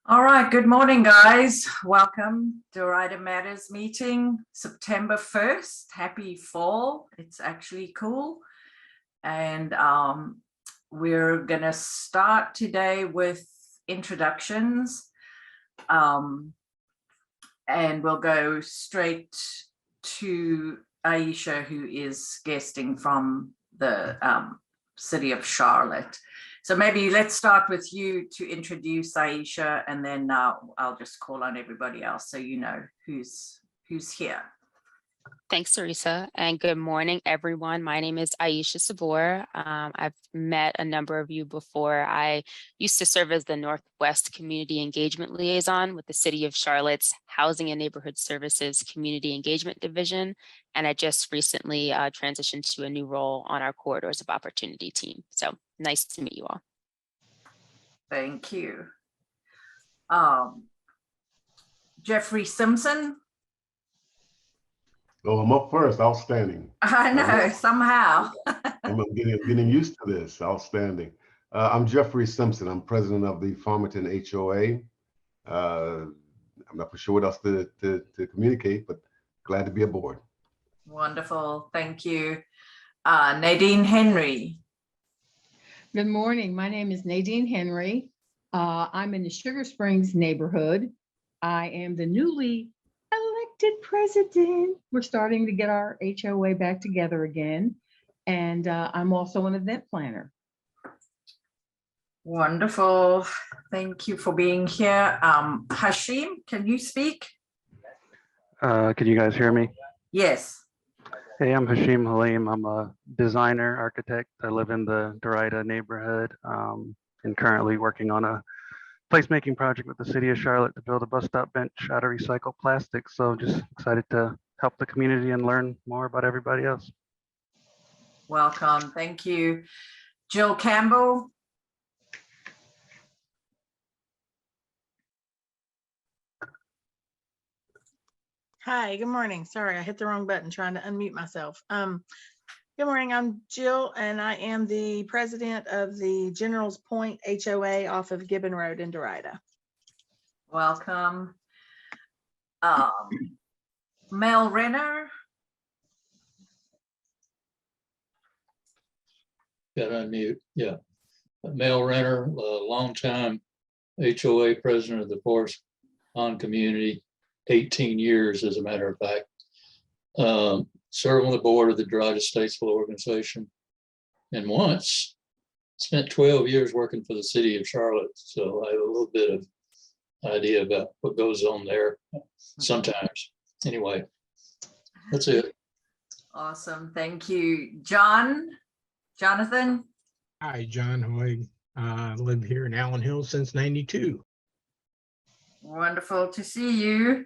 All right, good morning, guys. Welcome to Derita Matters meeting, September 1st. Happy fall. It's actually cool. And we're going to start today with introductions. And we'll go straight to Aisha, who is guesting from the city of Charlotte. So maybe let's start with you to introduce Aisha, and then I'll just call on everybody else so you know who's here. Thanks, Teresa, and good morning, everyone. My name is Aisha Sabor. I've met a number of you before. I used to serve as the Northwest Community Engagement Liaison with the City of Charlotte's Housing and Neighborhood Services Community Engagement Division, and I just recently transitioned to a new role on our Corridors of Opportunity team. So nice to meet you all. Thank you. Jeffrey Simpson. Oh, I'm up first. Outstanding. I know, somehow. I'm getting used to this. Outstanding. I'm Jeffrey Simpson. I'm president of the Farmington HOA. I'm not for sure what else to communicate, but glad to be aboard. Wonderful. Thank you. Nadine Henry. Good morning. My name is Nadine Henry. I'm in the Sugar Springs neighborhood. I am the newly elected president. We're starting to get our HOA back together again. And I'm also an event planner. Wonderful. Thank you for being here. Hashim, can you speak? Can you guys hear me? Yes. Hey, I'm Hashim Halim. I'm a designer, architect. I live in the Derita neighborhood and currently working on a placemaking project with the city of Charlotte to build a bus stop bench out of recycled plastic. So just excited to help the community and learn more about everybody else. Welcome. Thank you. Jill Campbell. Hi, good morning. Sorry, I hit the wrong button trying to unmute myself. Good morning, I'm Jill, and I am the president of the General's Point HOA off of Gibbon Road in Derita. Welcome. Mel Renner. Got to unmute. Yeah. Mel Renner, longtime HOA president of the Forest Pond community, 18 years, as a matter of fact. Served on the board of the Derita Statesville organization, and once spent 12 years working for the city of Charlotte. So I have a little bit of idea about what goes on there sometimes. Anyway, that's it. Awesome. Thank you. Jonathan. Hi, John Hoy. Lived here in Allen Hills since '92. Wonderful to see you.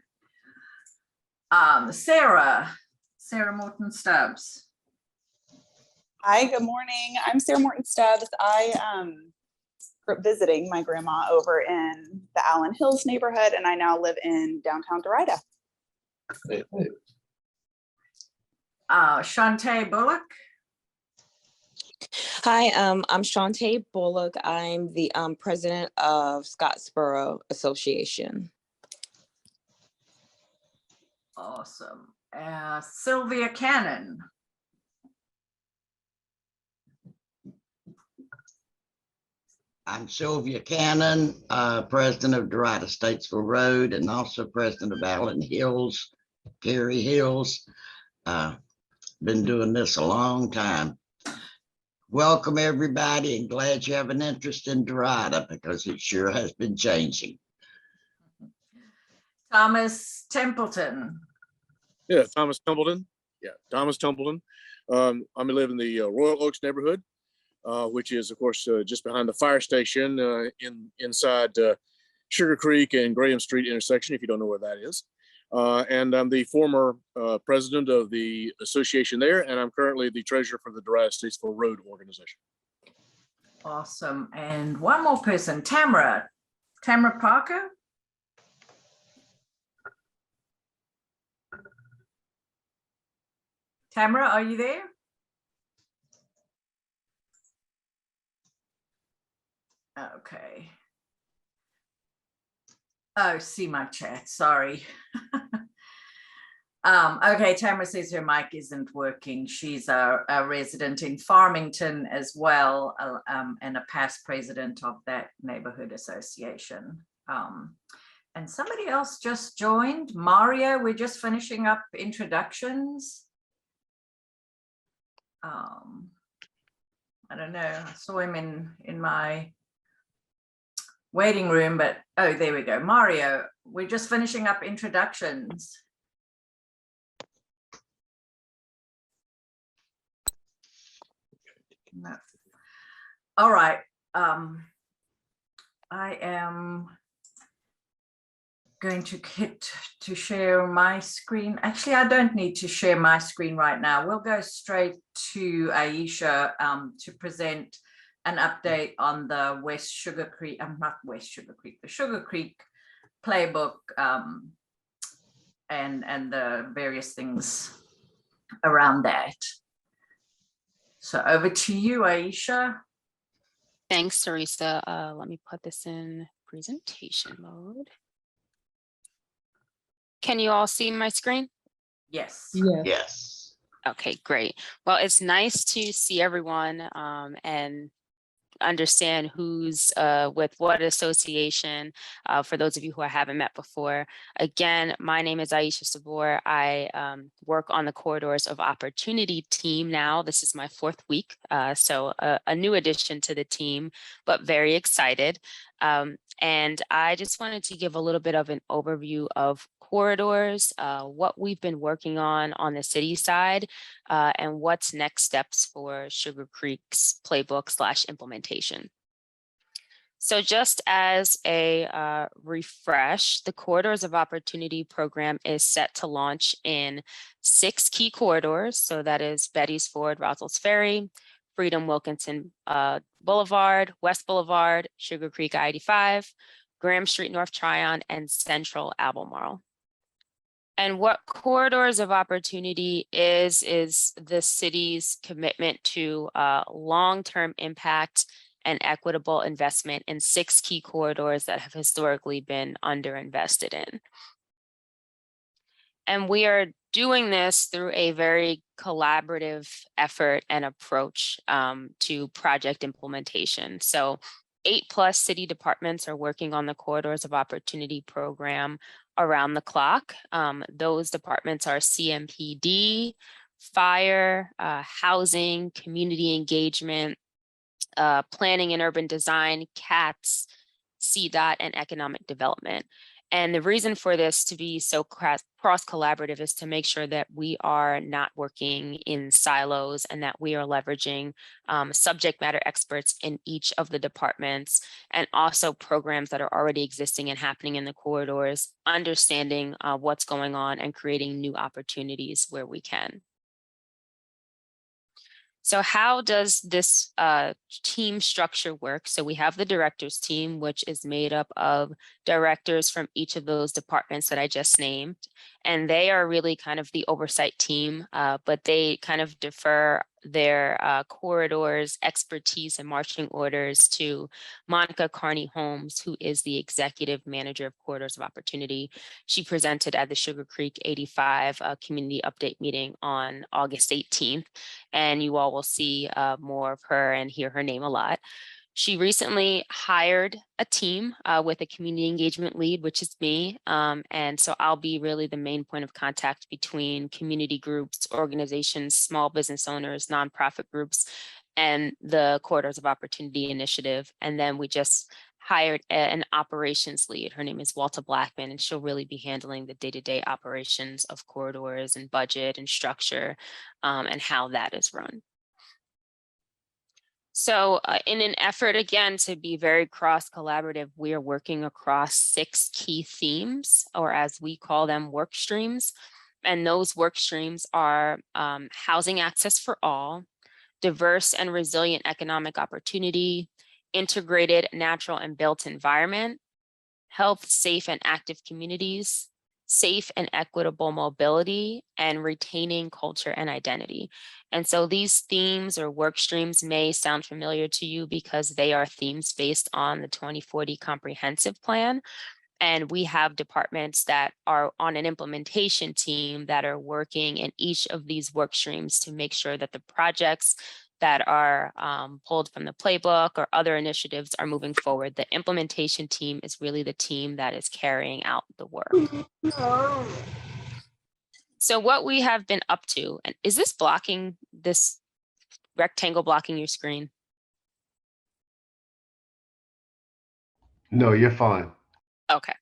Sarah Morton Stubbs. Hi, good morning. I'm Sarah Morton Stubbs. I grew up visiting my grandma over in the Allen Hills neighborhood, and I now live in downtown Derita. Hey. Shantae Bullock. Hi, I'm Shantae Bullock. I'm the president of Scottsboro Association. Awesome. Sylvia Cannon. I'm Sylvia Cannon, president of Derita Statesville Road, and also president of Allen Hills, Cary Hills. Been doing this a long time. Welcome, everybody, and glad you have an interest in Derita because it sure has been changing. Thomas Templeton. Yeah, Thomas Templeton. I live in the Royal Oaks neighborhood, which is, of course, just behind the fire station inside Sugar Creek and Graham Street intersection, if you don't know where that is. And I'm the former president of the association there, and I'm currently the treasurer for the Derita Statesville Road organization. Awesome. And one more person, Tamara Parker. Tamara, are you there? Okay. Oh, see my chat, sorry. Okay, Tamara says her mic isn't working. She's a resident in Farmington as well, and a past president of that neighborhood association. And somebody else just joined, Mario. We're just finishing up introductions. I don't know, I saw him in my waiting room, but oh, there we go. Mario, we're just finishing up introductions. No. All right. I am going to share my screen. Actually, I don't need to share my screen right now. We'll go straight to Aisha to present an update on the the Sugar Creek Playbook and the various things around that. So over to you, Aisha. Thanks, Teresa. Let me put this in presentation mode. Can you all see my screen? Yes. Yes. Okay, great. Well, it's nice to see everyone and understand who's with what association, for those of you who I haven't met before. Again, my name is Aisha Sabor. I work on the Corridors of Opportunity team now. This is my 4th week, so a new addition to the team, but very excited. And I just wanted to give a little bit of an overview of corridors, what we've been working on the city side, and what's next steps for Sugar Creek's playbook / implementation. So just as a refresh, the Corridors of Opportunity program is set to launch in 6 key corridors. So that is Betty's Ford, Roswell's Ferry, Freedom Wilkinson Boulevard, West Boulevard, Sugar Creek I-85, Graham Street, North Tryon, and Central Albemarle. And what Corridors of Opportunity is the city's commitment to long-term impact and equitable investment in 6 key corridors that have historically been underinvested in. And we are doing this through a very collaborative effort and approach to project implementation. So 8+ city departments are working on the Corridors of Opportunity program around the clock. Those departments are CMPD, Fire, Housing, Community Engagement, Planning and Urban Design, CATS, CDOT, and Economic Development. And the reason for this to be so cross-collaborative is to make sure that we are not working in silos and that we are leveraging subject matter experts in each of the departments, and also programs that are already existing and happening in the corridors, understanding what's going on and creating new opportunities where we can. So how does this team structure work? So we have the directors team, which is made up of directors from each of those departments that I just named. And they are really kind of the oversight team, but they kind of defer their corridors, expertise, and marching orders to Monica Carney Holmes, who is the executive manager of Corridors of Opportunity. She presented at the Sugar Creek 85 community update meeting on August 18th, and you all will see more of her and hear her name a lot. She recently hired a team with a community engagement lead, which is me. And so I'll be really the main point of contact between community groups, organizations, small business owners, nonprofit groups, and the Corridors of Opportunity Initiative. And then we just hired an operations lead. Her name is Walter Blackman, and she'll really be handling the day-to-day operations of corridors and budget and structure and how that is run. So in an effort, again, to be very cross-collaborative, we are working across 6 key themes, or as we call them, work streams. And those work streams are housing access for all, diverse and resilient economic opportunity, integrated natural and built environment, health, safe and active communities, safe and equitable mobility, and retaining culture and identity. And so these themes or work streams may sound familiar to you because they are themes based on the 2040 comprehensive plan. And we have departments that are on an implementation team that are working in each of these work streams to make sure that the projects that are pulled from the playbook or other initiatives are moving forward. The implementation team is really the team that is carrying out the work. So what we have been up to, and is this blocking, this rectangle blocking your screen? No, you're fine. Okay,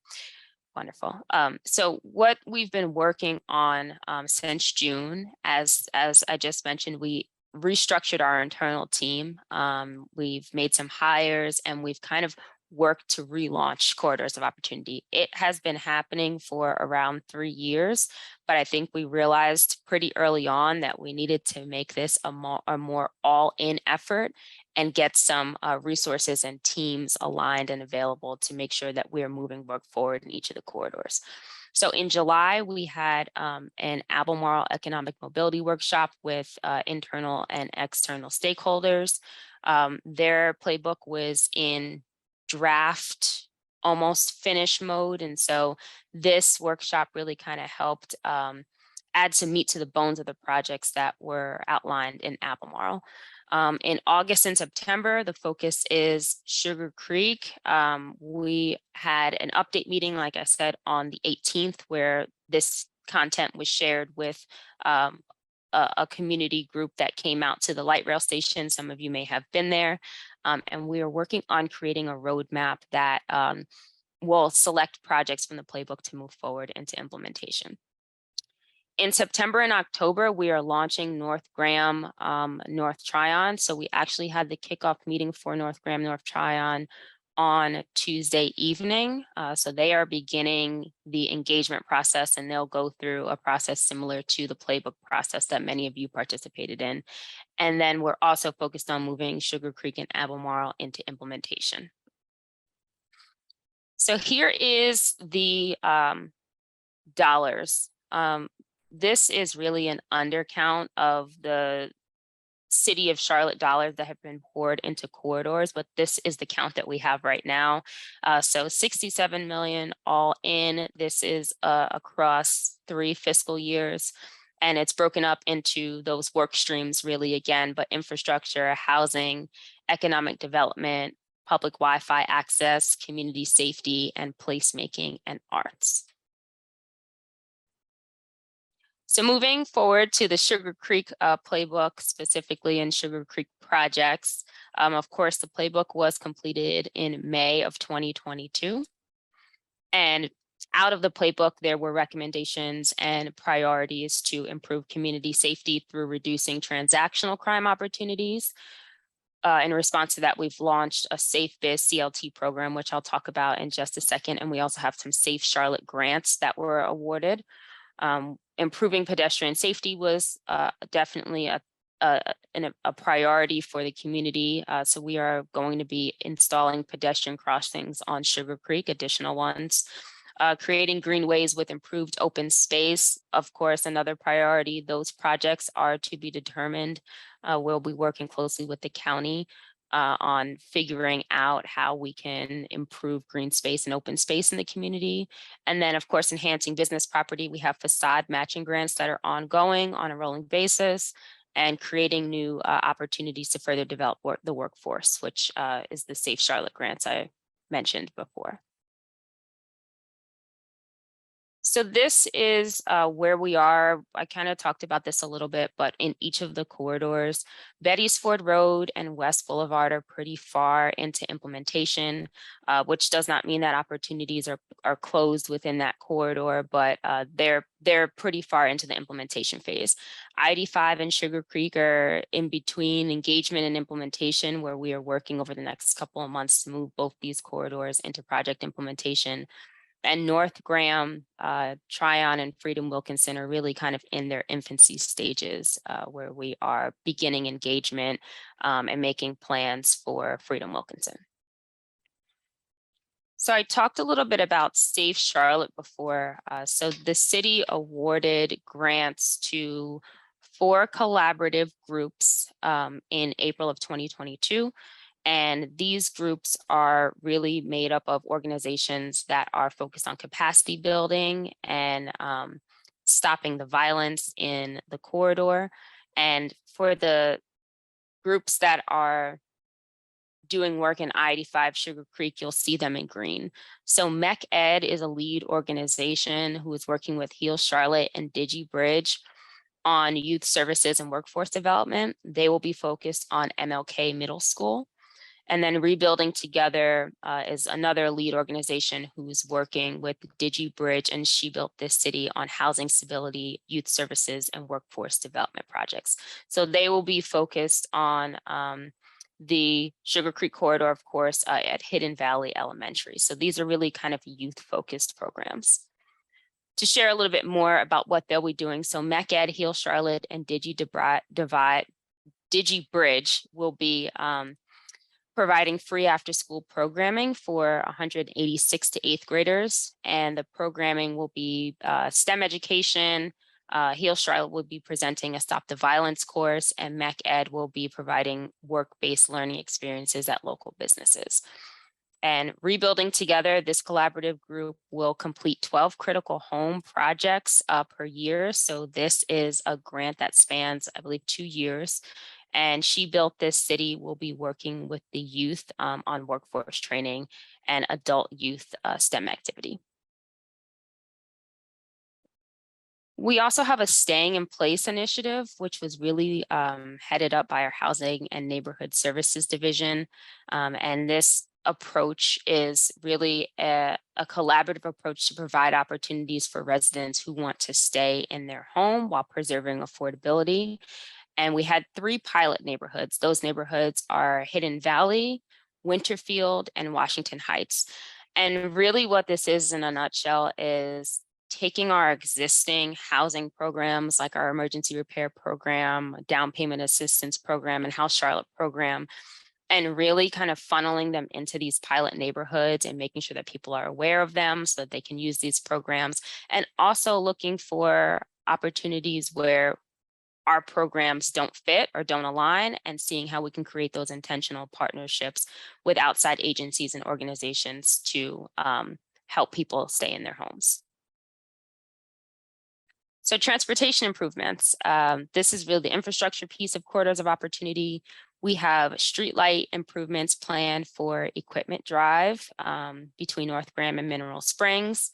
wonderful. So what we've been working on since June, as I just mentioned, we restructured our internal team. We've made some hires and we've kind of worked to relaunch Corridors of Opportunity. It has been happening for around 3 years, but I think we realized pretty early on that we needed to make this a more all-in effort and get some resources and teams aligned and available to make sure that we're moving work forward in each of the corridors. So in July, we had an Albemarle Economic Mobility Workshop with internal and external stakeholders. Their playbook was in draft, almost finished mode. And so this workshop really kind of helped add some meat to the bones of the projects that were outlined in Albemarle. In August and September, the focus is Sugar Creek. We had an update meeting, like I said, on the 18th, where this content was shared with a community group that came out to the light rail station. Some of you may have been there. And we are working on creating a roadmap that will select projects from the playbook to move forward into implementation. In September and October, we are launching North Graham, North Tryon. So we actually had the kickoff meeting for North Graham, North Tryon on Tuesday evening. So they are beginning the engagement process and they'll go through a process similar to the playbook process that many of you participated in. And then we're also focused on moving Sugar Creek and Albemarle into implementation. So here is the dollars. This is really an undercount of the City of Charlotte dollars that have been poured into corridors, but this is the count that we have right now. So 67 million all in. This is across 3 fiscal years. And it's broken up into those work streams really again, but infrastructure, housing, economic development, public Wi-Fi access, community safety, and placemaking and arts. So moving forward to the Sugar Creek playbook, specifically in Sugar Creek projects, of course, the playbook was completed in May of 2022. And out of the playbook, there were recommendations and priorities to improve community safety through reducing transactional crime opportunities. In response to that, we've launched a Safe Biz CLT program, which I'll talk about in just a second. And we also have some Safe Charlotte grants that were awarded. Improving pedestrian safety was definitely a priority for the community. So we are going to be installing pedestrian crossings on Sugar Creek, additional ones. Creating greenways with improved open space, of course, another priority. Those projects are to be determined. We'll be working closely with the county on figuring out how we can improve green space and open space in the community. And then, of course, enhancing business property. We have facade matching grants that are ongoing on a rolling basis and creating new opportunities to further develop the workforce, which is the Safe Charlotte grants I mentioned before. So this is where we are. I kind of talked about this a little bit, but in each of the corridors, Bettysford Road and West Boulevard are pretty far into implementation, which does not mean that opportunities are closed within that corridor, but they're pretty far into the implementation phase. ID5 and Sugar Creek are in between engagement and implementation, where we are working over the next couple of months to move both these corridors into project implementation. And North Graham, Tryon, and Freedom Wilkinson are really kind of in their infancy stages where we are beginning engagement and making plans for Freedom Wilkinson. So I talked a little bit about Safe Charlotte before. So the city awarded grants to 4 collaborative groups in April of 2022. And these groups are really made up of organizations that are focused on capacity building and stopping the violence in the corridor. And for the groups that are doing work in I-85 Sugar Creek, you'll see them in green. So MEC Ed is a lead organization who is working with Heal Charlotte and DigiBridge on youth services and workforce development. They will be focused on MLK Middle School. And then Rebuilding Together is another lead organization who's working with DigiBridge and She Built This City on housing stability, youth services, and workforce development projects. So they will be focused on the Sugar Creek corridor, of course, at Hidden Valley Elementary. So these are really kind of youth-focused programs. To share a little bit more about what they'll be doing, so MEC Ed, Heal Charlotte, and DigiBridge will be providing free after-school programming for 186 to 8th graders. And the programming will be STEM education. Heal Charlotte will be presenting a Stop the Violence course, and MEC Ed will be providing work-based learning experiences at local businesses. And Rebuilding Together, this collaborative group will complete 12 critical home projects per year. So this is a grant that spans, I believe, 2 years. And She Built This City will be working with the youth on workforce training and adult youth STEM activity. We also have a Staying in Place initiative, which was really headed up by our Housing and Neighborhood Services Division. And this approach is really a collaborative approach to provide opportunities for residents who want to stay in their home while preserving affordability. And we had 3 pilot neighborhoods. Those neighborhoods are Hidden Valley, Winterfield, and Washington Heights. And really what this is in a nutshell is taking our existing housing programs like our emergency repair program, down payment assistance program, and House Charlotte program, and really kind of funneling them into these pilot neighborhoods and making sure that people are aware of them so that they can use these programs, and also looking for opportunities where our programs don't fit or don't align, and seeing how we can create those intentional partnerships with outside agencies and organizations to help people stay in their homes. So transportation improvements, this is really the infrastructure piece of Corridors of Opportunity. We have streetlight improvements planned for Equipment Drive between North Graham and Mineral Springs,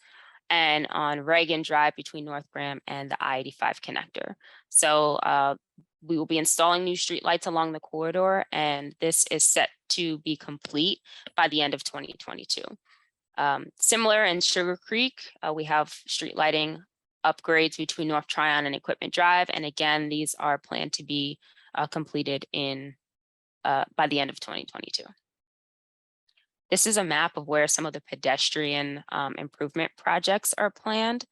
and on Reagan Drive between North Graham and the I-85 connector. So we will be installing new streetlights along the corridor, and this is set to be complete by the end of 2022. Similar in Sugar Creek, we have street lighting upgrades between North Tryon and Equipment Drive. And again, these are planned to be completed by the end of 2022. This is a map of where some of the pedestrian improvement projects are planned.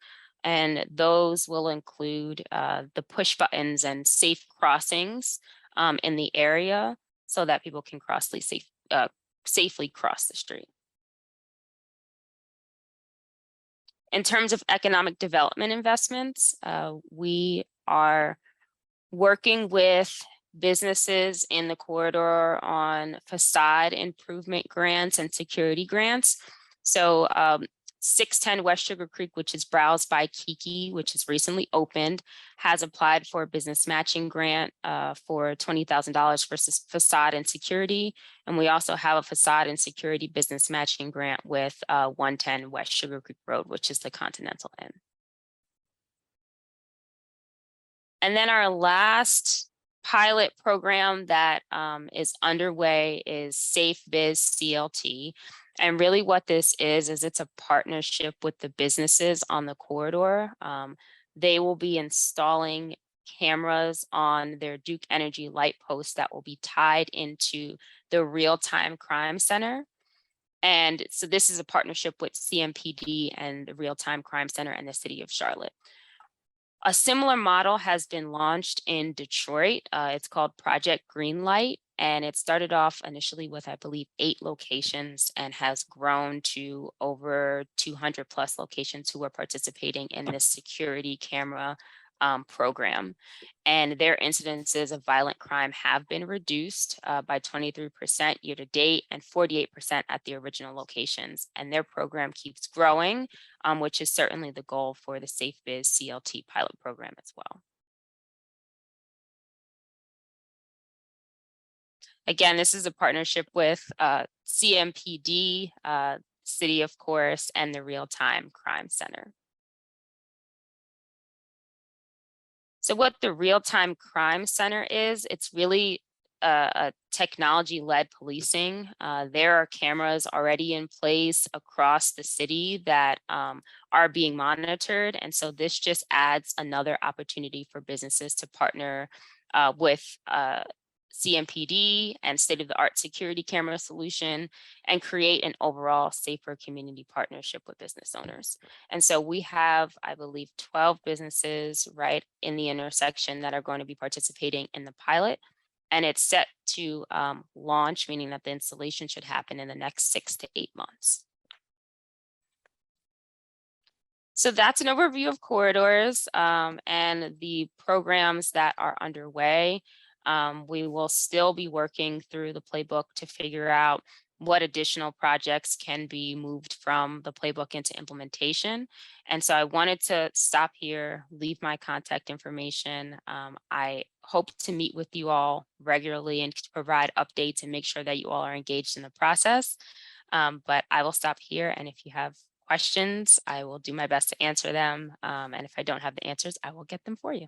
And those will include the push buttons and safe crossings in the area so that people can safely cross the street. In terms of economic development investments, we are working with businesses in the corridor on facade improvement grants and security grants. So 610 West Sugar Creek, which is browsed by Kiki, which is recently opened, has applied for a business matching grant for $20,000 for facade and security. And we also have a facade and security business matching grant with 110 West Sugar Creek Road, which is the Continental Inn. And then our last pilot program that is underway is Safe Biz CLT. And really what this is it's a partnership with the businesses on the corridor. They will be installing cameras on their Duke Energy light posts that will be tied into the real-time crime center. And so this is a partnership with CMPD and the Real-Time Crime Center and the City of Charlotte. A similar model has been launched in Detroit. It's called Project Greenlight, and it started off initially with, I believe, 8 locations and has grown to over 200 plus locations who are participating in this security camera program. And their incidences of violent crime have been reduced by 23% year to date and 48% at the original locations. And their program keeps growing, which is certainly the goal for the Safe Biz CLT pilot program as well. Again, this is a partnership with CMPD, City, of course, and the Real-Time Crime Center. So what the Real-Time Crime Center is, it's really a technology-led policing. There are cameras already in place across the city that are being monitored. And so this just adds another opportunity for businesses to partner with CMPD and state-of-the-art security camera solution and create an overall safer community partnership with business owners. And so we have, I believe, 12 businesses right in the intersection that are going to be participating in the pilot. And it's set to launch, meaning that the installation should happen in the next 6 to 8 months. So that's an overview of corridors and the programs that are underway. We will still be working through the playbook to figure out what additional projects can be moved from the playbook into implementation. And so I wanted to stop here, leave my contact information. I hope to meet with you all regularly and to provide updates and make sure that you all are engaged in the process. But I will stop here. And if you have questions, I will do my best to answer them. And if I don't have the answers, I will get them for you.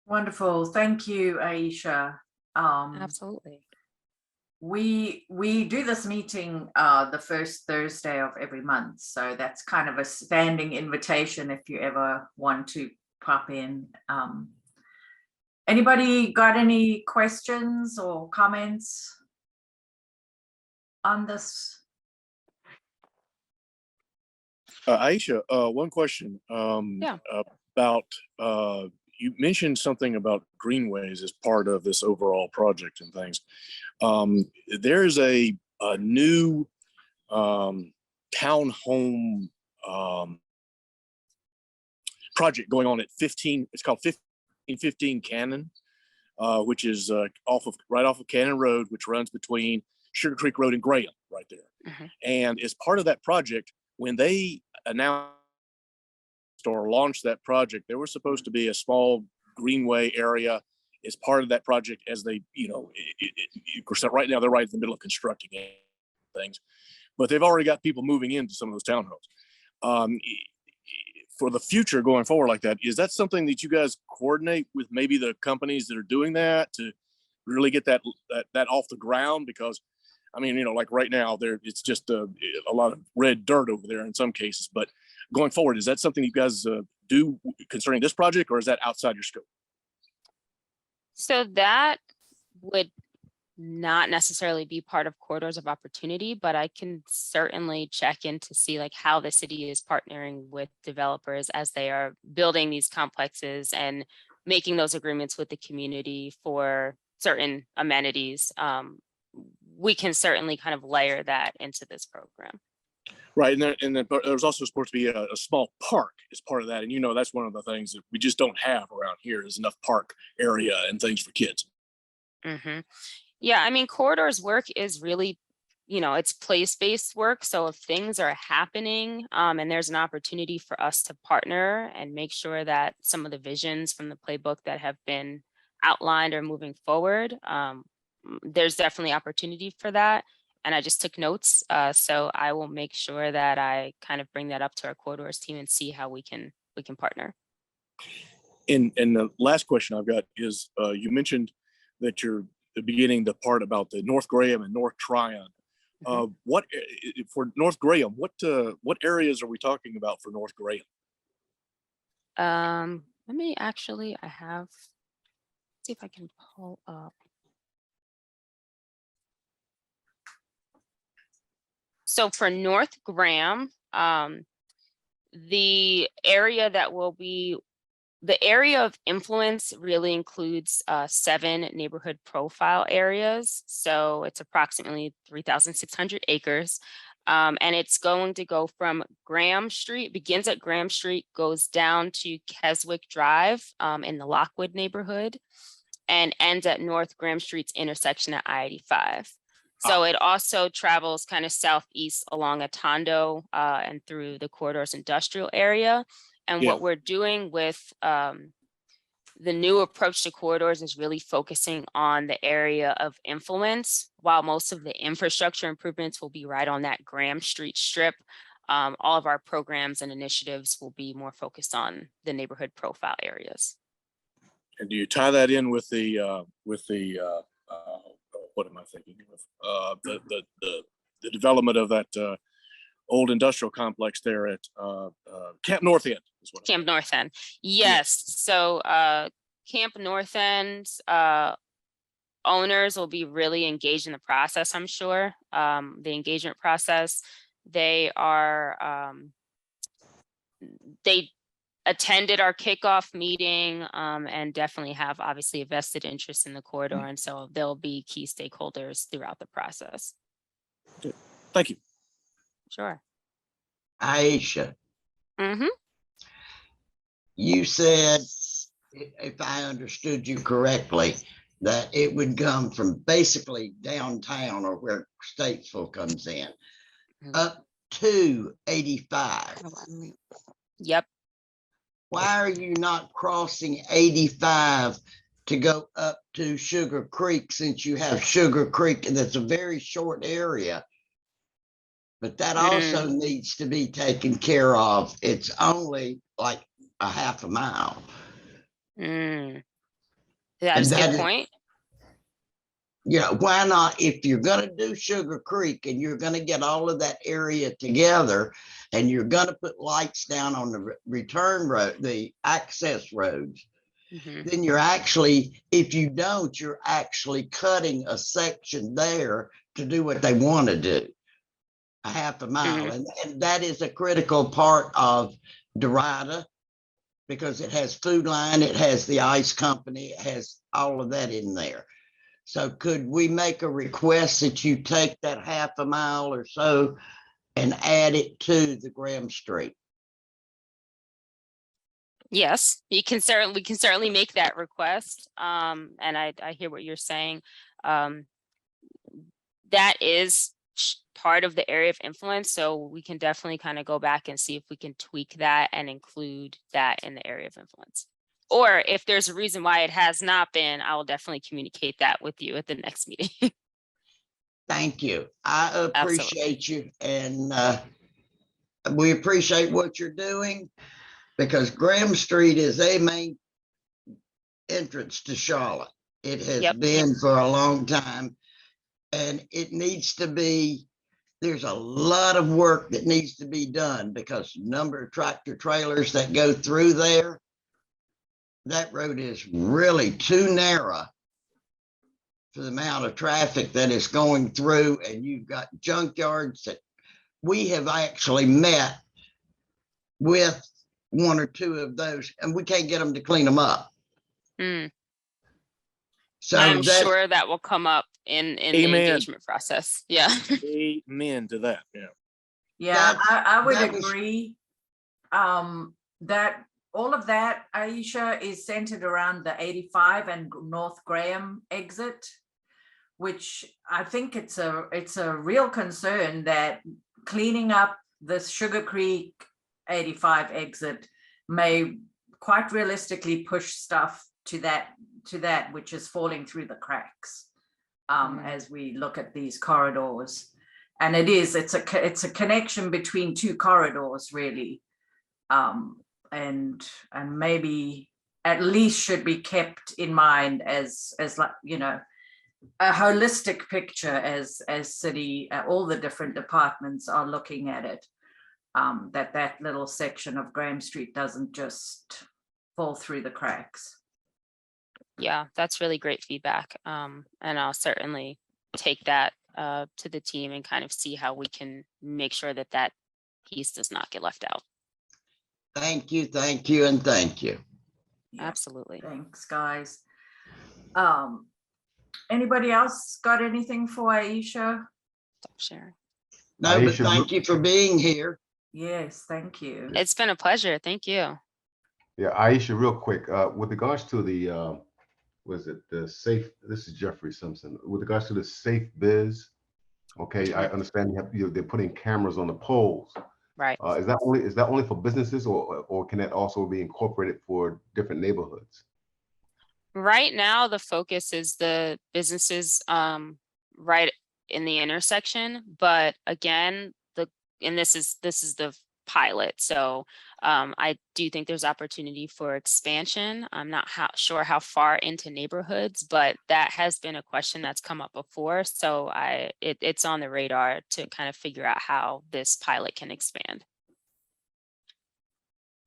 Wonderful. Thank you, Aisha. Absolutely. We do this meeting the first Thursday of every month. So that's kind of a standing invitation if you ever want to pop in. Anybody got any questions or comments on this? Aisha, one question about you mentioned something about greenways as part of this overall project and things. There's a new townhome project going on at 15. It's called 1515 Cannon, which is right off of Cannon Road, which runs between Sugar Creek Road and Graham, right there. Mm-hmm. And as part of that project, when they announced or launched that project, there was supposed to be a small greenway area as part of that project. As they, right now they're right in the middle of constructing things, but they've already got people moving into some of those townhomes. For the future going forward like that, is that something that you guys coordinate with maybe the companies that are doing that to really get that off the ground? Because I mean, like right now it's just a lot of red dirt over there in some cases, but going forward, is that something you guys do concerning this project, or is that outside your scope? So that would not necessarily be part of corridors of opportunity, but I can certainly check in to see like how the city is partnering with developers as they are building these complexes and making those agreements with the community for certain amenities. We can certainly kind of layer that into this program. Right, and then there's also supposed to be a small park as part of that, and that's one of the things that we just don't have around here is enough park area and things for kids. Mm-hmm. Yeah, I mean, corridors work is really, it's place-based work. So if things are happening and there's an opportunity for us to partner and make sure that some of the visions from the playbook that have been outlined are moving forward, there's definitely opportunity for that. And I just took notes. So I will make sure that I kind of bring that up to our corridors team and see how we can partner. And the last question I've got is, you mentioned that you're beginning the part about the North Graham and North Tryon. What for North Graham? What areas are we talking about for North Graham? Let me actually, see if I can pull up. So for North Graham, the area of influence really includes 7 neighborhood profile areas. So it's approximately 3,600 acres. And it's going to go from Graham Street, begins at Graham Street, goes down to Keswick Drive in the Lockwood neighborhood, and ends at North Graham Street's intersection at I-85. So it also travels kind of southeast along Atondo and through the corridor's industrial area. And what we're doing with the new approach to corridors is really focusing on the area of influence, while most of the infrastructure improvements will be right on that Graham Street strip. All of our programs and initiatives will be more focused on the neighborhood profile areas. And do you tie that in with the what am I thinking of? The development of that old industrial complex there at Camp North End is what Camp North End. Yes. So Camp North End owners will be really engaged in the process, I'm sure. The engagement process. They are they attended our kickoff meeting and definitely have obviously a vested interest in the corridor. And so they'll be key stakeholders throughout the process. Good. Thank you. Sure. Aisha, you said, if I understood you correctly, that it would come from basically downtown or where Statesville comes in up to 85. Yep. Why are you not crossing 85 to go up to Sugar Creek, since you have Sugar Creek and that's a very short area? But that also needs to be taken care of. It's only like a half a mile. That's a good point. Yeah, why not? If you're going to do Sugar Creek and you're going to get all of that area together and you're going to put lights down on the return road, the access roads, then you're actually, if you don't, you're actually cutting a section there to do what they want to do, a half a mile. And that is a critical part of Derita, because it has Food Line, it has the ice company, it has all of that in there. So could we make a request that you take that half a mile or so and add it to the Graham Street? Yes, we can certainly make that request. And I hear what you're saying. That is part of the area of influence. So we can definitely kind of go back and see if we can tweak that and include that in the area of influence. Or if there's a reason why it has not been, I will definitely communicate that with you at the next meeting. Thank you. I appreciate you. And we appreciate what you're doing, because Graham Street is a main entrance to Charlotte. It has been for a long time, and it needs to be, there's a lot of work that needs to be done, because the number of tractor trailers that go through there, that road is really too narrow for the amount of traffic that is going through. And you've got junkyards that we have actually met with one or two of those, and we can't get them to clean them up. So I'm sure that will come up in the engagement process. Yeah. Amen to that. Yeah, I would agree that all of that, Aisha, is centered around the 85 and North Graham exit, which I think it's a real concern that cleaning up this Sugar Creek 85 exit may quite realistically push stuff to that which is falling through the cracks as we look at these corridors. And it's a connection between two corridors, really. And maybe at least should be kept in mind as like, you know, a holistic picture as city, all the different departments are looking at it, that little section of Graham Street doesn't just fall through the cracks. Yeah, that's really great feedback. And I'll certainly take that to the team and kind of see how we can make sure that that piece does not get left out. Thank you, and thank you. Yeah. Absolutely. Thanks, guys. Anybody else got anything for Aisha? Stop sharing. No, but Aisha, thank you for being here. Yes, thank you. It's been a pleasure. Thank you. yeah, Aisha, real quick, with regards to the, was it the safe, this is Jeffrey Simpson, with regards to the safe biz, okay, I understand they're putting cameras on the poles. Right. Is that only for businesses, or can that also be incorporated for different neighborhoods? Right now, the focus is the businesses right in the intersection. But again, this is the pilot. So I do think there's opportunity for expansion. I'm not sure how far into neighborhoods, but that has been a question that's come up before. So it's on the radar to kind of figure out how this pilot can expand.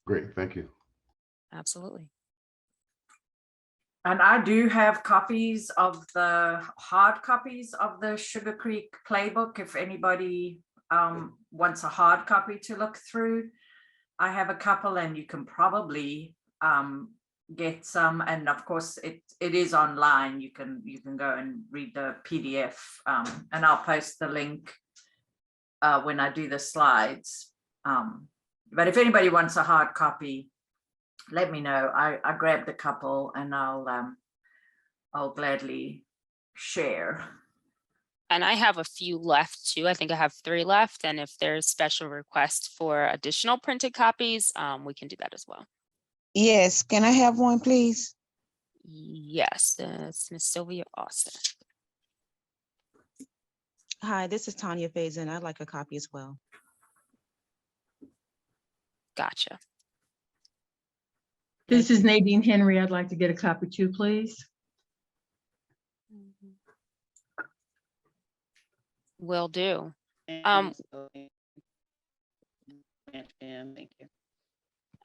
Great, thank you. Absolutely. And I do have copies of the hard copies of the Sugar Creek Playbook. If anybody wants a hard copy to look through, I have a couple, and you can probably get some. And of course, it is online. You can go and read the PDF, and I'll post the link when I do the slides. But if anybody wants a hard copy, let me know. I grabbed a couple, and I'll gladly share. And I have a few left too. I think I have 3 left. And if there's special requests for additional printed copies, we can do that as well. Yes, can I have one, please? Yes, it's Miss Sylvia Austin. Hi, this is Tanya Faison. I'd like a copy as well. Gotcha. This is Nadine Henry. I'd like to get a copy too, please. Will do. Thank you.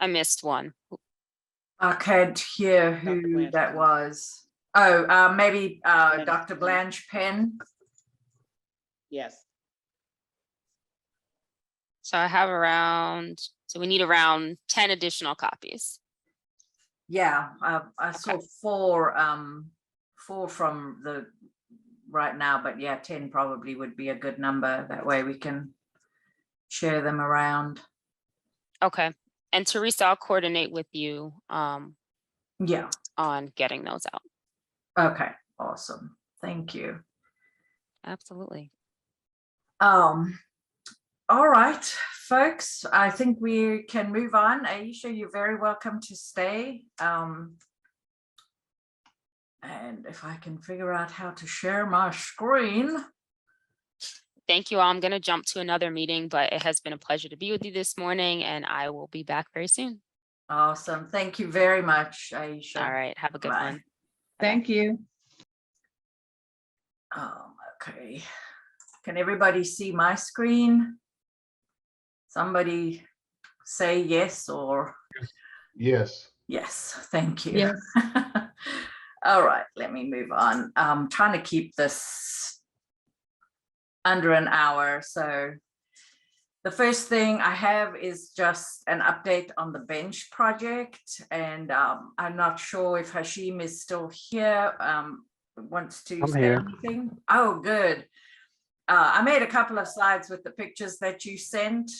I missed one. I can't hear who that was. Oh, maybe Dr. Blanche Penn. Yes. So I have so we need around 10 additional copies. Yeah, I saw 4 from the right now, but yeah, 10 probably would be a good number. That way we can share them around. Okay. And Teresa, I'll coordinate with you yeah, on getting those out. Okay, awesome. Thank you. Absolutely. All right, folks, I think we can move on. Aisha, you're very welcome to stay. And if I can figure out how to share my screen. Thank you all. I'm going to jump to another meeting, but it has been a pleasure to be with you this morning, and I will be back very soon. Awesome. Thank you very much, Aisha. All right. Have a good one. Thank you. Okay. Can everybody see my screen? Somebody say yes or? Yes. Yes, thank you. Yes. All right, let me move on. I'm trying to keep this under an hour. So the first thing I have is just an update on the bench project. And I'm not sure if Hashim is still here, wants to say anything. Oh, good. I made a couple of slides with the pictures that you sent.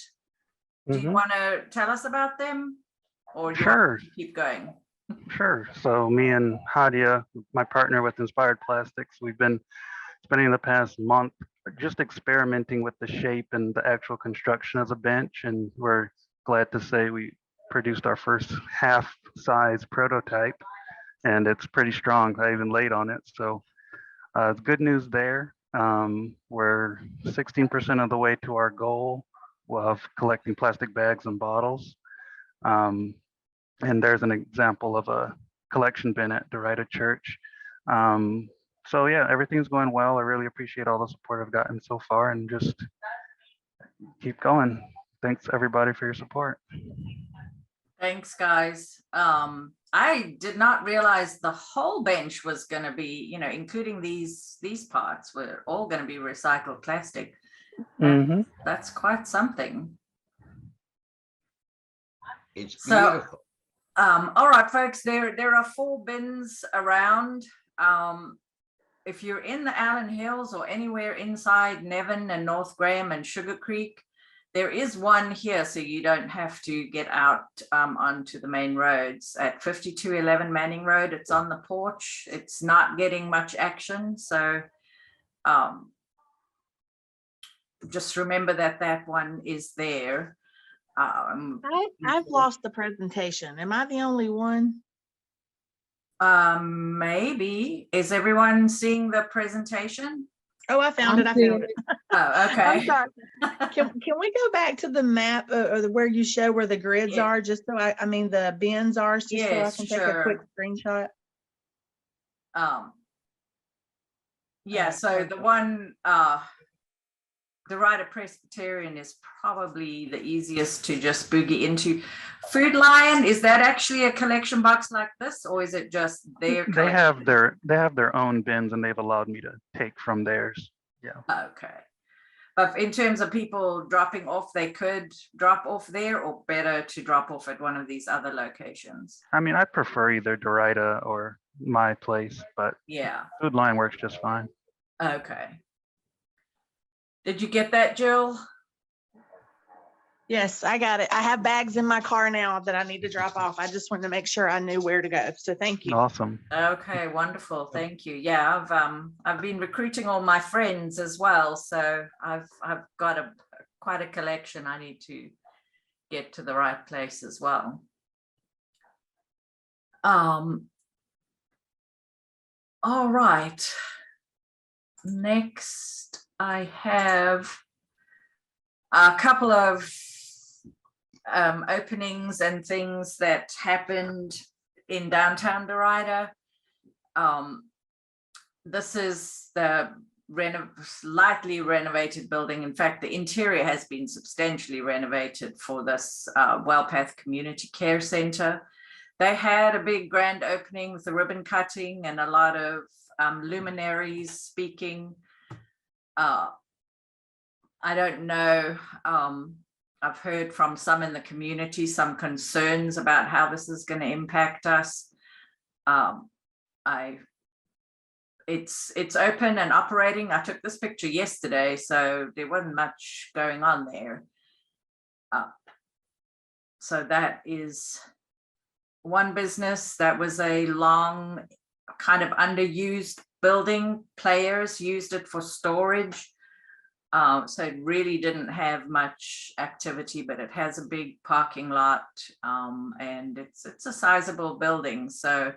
Do you want to tell us about them, or do you want to keep going? Sure. So me and Hadia, my partner with Inspired Plastics, we've been spending the past month just experimenting with the shape and the actual construction of the bench. And we're glad to say we produced our first half-size prototype, and it's pretty strong. I even laid on it. So it's good news there. We're 16% of the way to our goal of collecting plastic bags and bottles. And there's an example of a collection bin at Derita Church. So yeah, everything's going well. I really appreciate all the support I've gotten so far, and just keep going. Thanks everybody for your support. Thanks, guys. I did not realize the whole bench was going to be, including these parts were all going to be recycled plastic. That's quite something. It's beautiful. So, all right, folks, there are 4 bins around. if you're in the Allen Hills or anywhere inside Nevin and North Graham and Sugar Creek, there is one here, so you don't have to get out onto the main roads at 5211 Manning Road. It's on the porch. It's not getting much action, so just remember that that one is there. I've lost the presentation. Am I the only one? Maybe. Is everyone seeing the presentation? Oh, I found it. I found it. Oh, okay. I'm sorry. Can we go back to the map or where you show where the grids are, just so I mean the bins are, just so I Yes, can take a quick sure. screenshot? Yeah, so the one Derita Presbyterian is probably the easiest to just boogie into. Food Lion, is that actually a collection box like this, or is it just their collection? They have their own bins, and they've allowed me to take from theirs. Yeah. Okay. But in terms of people dropping off, they could drop off there, or better to drop off at one of these other locations? I mean, I prefer either Derita or my place, but yeah, Food Line works just fine. Okay. Did you get that, Jill? Yes, I got it. I have bags in my car now that I need to drop off. I just wanted to make sure I knew where to go. So thank you. Awesome. Okay, wonderful. Thank you. Yeah, I've been recruiting all my friends as well, so I've got quite a collection. I need to get to the right place as well. All right. Next, I have a couple of openings and things that happened in downtown Derita. This is the slightly renovated building. In fact, the interior has been substantially renovated for this Wellpath Community Care Center. They had a big grand opening with the ribbon cutting and a lot of luminaries speaking. I don't know. I've heard from some in the community some concerns about how this is going to impact us. It's open and operating. I took this picture yesterday, so there wasn't much going on there. So that is one business. That was a long, kind of underused building. Players used it for storage. So it really didn't have much activity, but it has a big parking lot, and it's a sizable building. So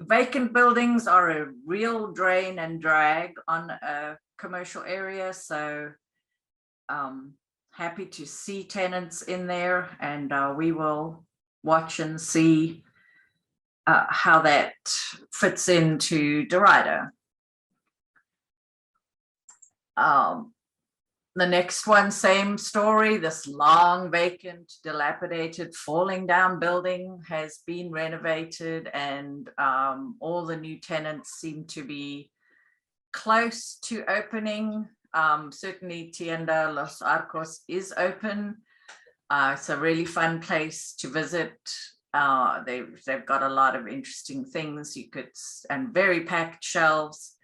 vacant buildings are a real drain and drag on a commercial area. So happy to see tenants in there, and we will watch and see how that fits into Derita. The next one, same story. This long, vacant, dilapidated, falling down building has been renovated, and all the new tenants seem to be close to opening. Certainly Tienda Los Arcos is open. It's a really fun place to visit. They've got a lot of interesting things and very packed shelves.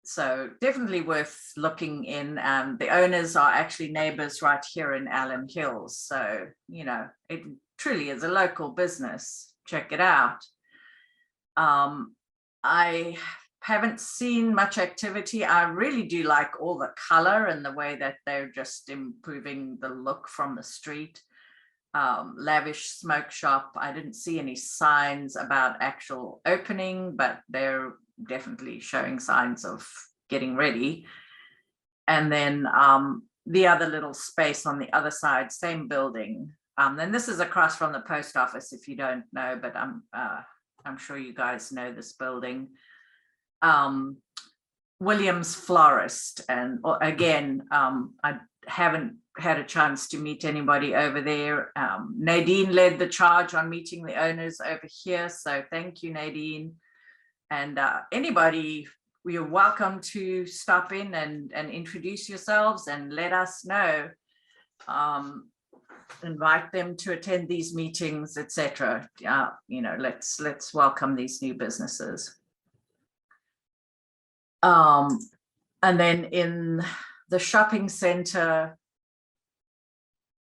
So definitely worth looking in. The owners are actually neighbors right here in Allen Hills. So, you know, it truly is a local business. Check it out. I haven't seen much activity. I really do like all the color and the way that they're just improving the look from the street. Lavish smoke shop. I didn't see any signs about actual opening, but they're definitely showing signs of getting ready. And then the other little space on the other side, same building. And this is across from the post office, if you don't know, but I'm sure you guys know this building. Williams Florist. And again, I haven't had a chance to meet anybody over there. Nadine led the charge on meeting the owners over here. So thank you, Nadine. And anybody, you're welcome to stop in and introduce yourselves and let us know. invite them to attend these meetings, etc. Let's welcome these new businesses. And then in the shopping center,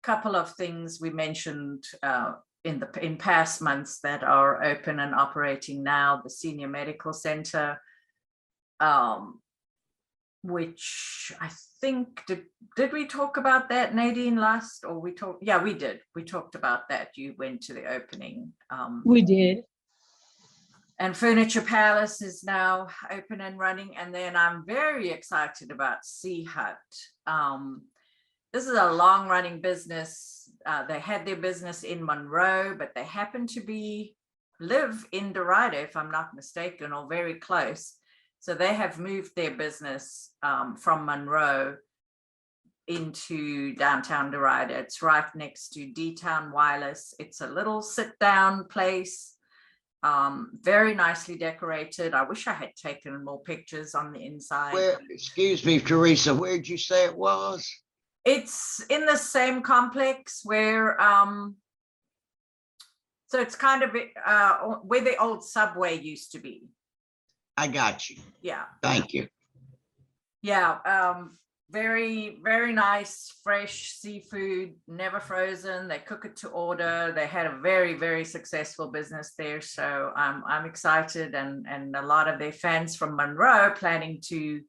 couple of things we mentioned in past months that are open and operating now. The senior medical center, which I think did we talk about that, Nadine, last, or we talked? Yeah, we did. We talked about that. You went to the opening. We did. And Furniture Palace is now open and running. And then I'm very excited about Sea Hut. This is a long running business. They had their business in Monroe, but they happen to live in Derita, if I'm not mistaken, or very close. So they have moved their business from Monroe into downtown Derita. It's right next to D-Town Wireless. It's a little sit-down place, very nicely decorated. I wish I had taken more pictures on the inside. Excuse me, Teresa, where'd you say it was? It's in the same complex where, so it's kind of where the old Subway used to be. I got you. Yeah. Thank you. Yeah. Very, very nice, fresh seafood, never frozen. They cook it to order. They had a very, very successful business there. So I'm excited, and a lot of their fans from Monroe planning to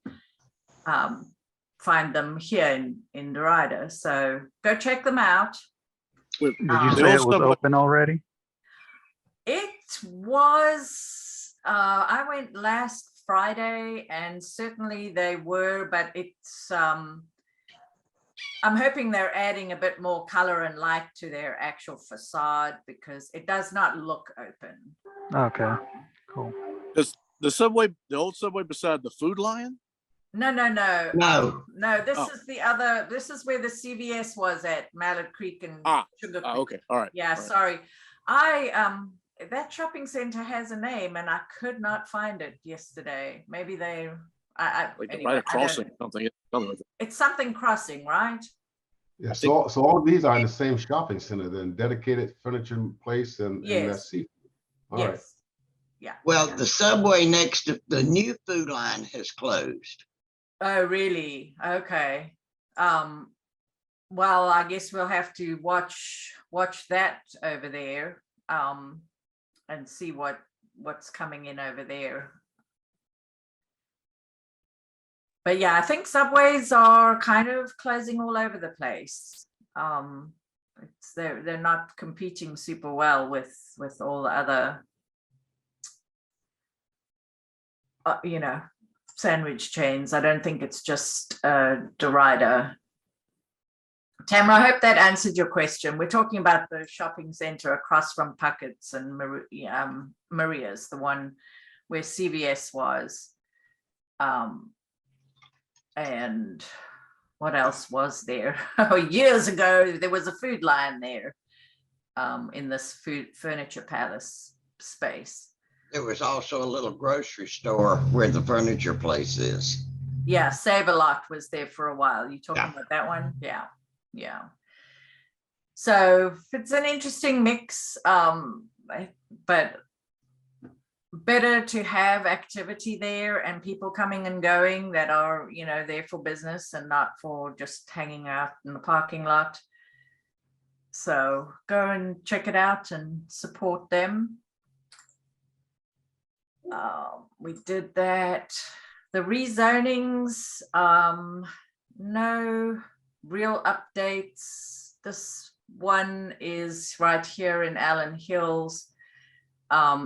find them here in Derita. So go check them out. Did you say it was open already? It was. I went last Friday, and certainly they were, but it's, I'm hoping they're adding a bit more color and light to their actual facade, because it does not look open. Okay, cool. Does the old Subway beside the Food Lion? No. This Oh. is the other. This is where the CVS was at Mallard Creek and Sugar Creek. Okay, all right. Yeah, all right. sorry. That shopping center has a name, and I could not find it yesterday. Maybe they. Like anyway, right crossing something. It's something crossing, right? Yeah, so all of these are in the same shopping center, then dedicated furniture place and Yes. that's seafood. All Yes. right. Yeah. Well, the Subway next to the new Food Line has closed. Oh, really? Okay. Well, I guess we'll have to watch that over there, and see what's coming in over there. But yeah, I think Subways are kind of closing all over the place. They're not competing super well with all the other, sandwich chains. I don't think it's just Derita. Tamara, I hope that answered your question. We're talking about the shopping center across from Puckett's and Maria's, the one where CVS was. And what else was there? Oh, years ago, there was a Food Lion there, in this Furniture Palace space. There was also a little grocery store where the furniture place is. Yeah, Save-A-Lot was there for a while. You talking about that one? Yeah. So it's an interesting mix, but better to have activity there and people coming and going that are, there for business and not for just hanging out in the parking lot. So go and check it out and support them. We did that. The rezonings, no real updates. This one is right here in Allen Hills.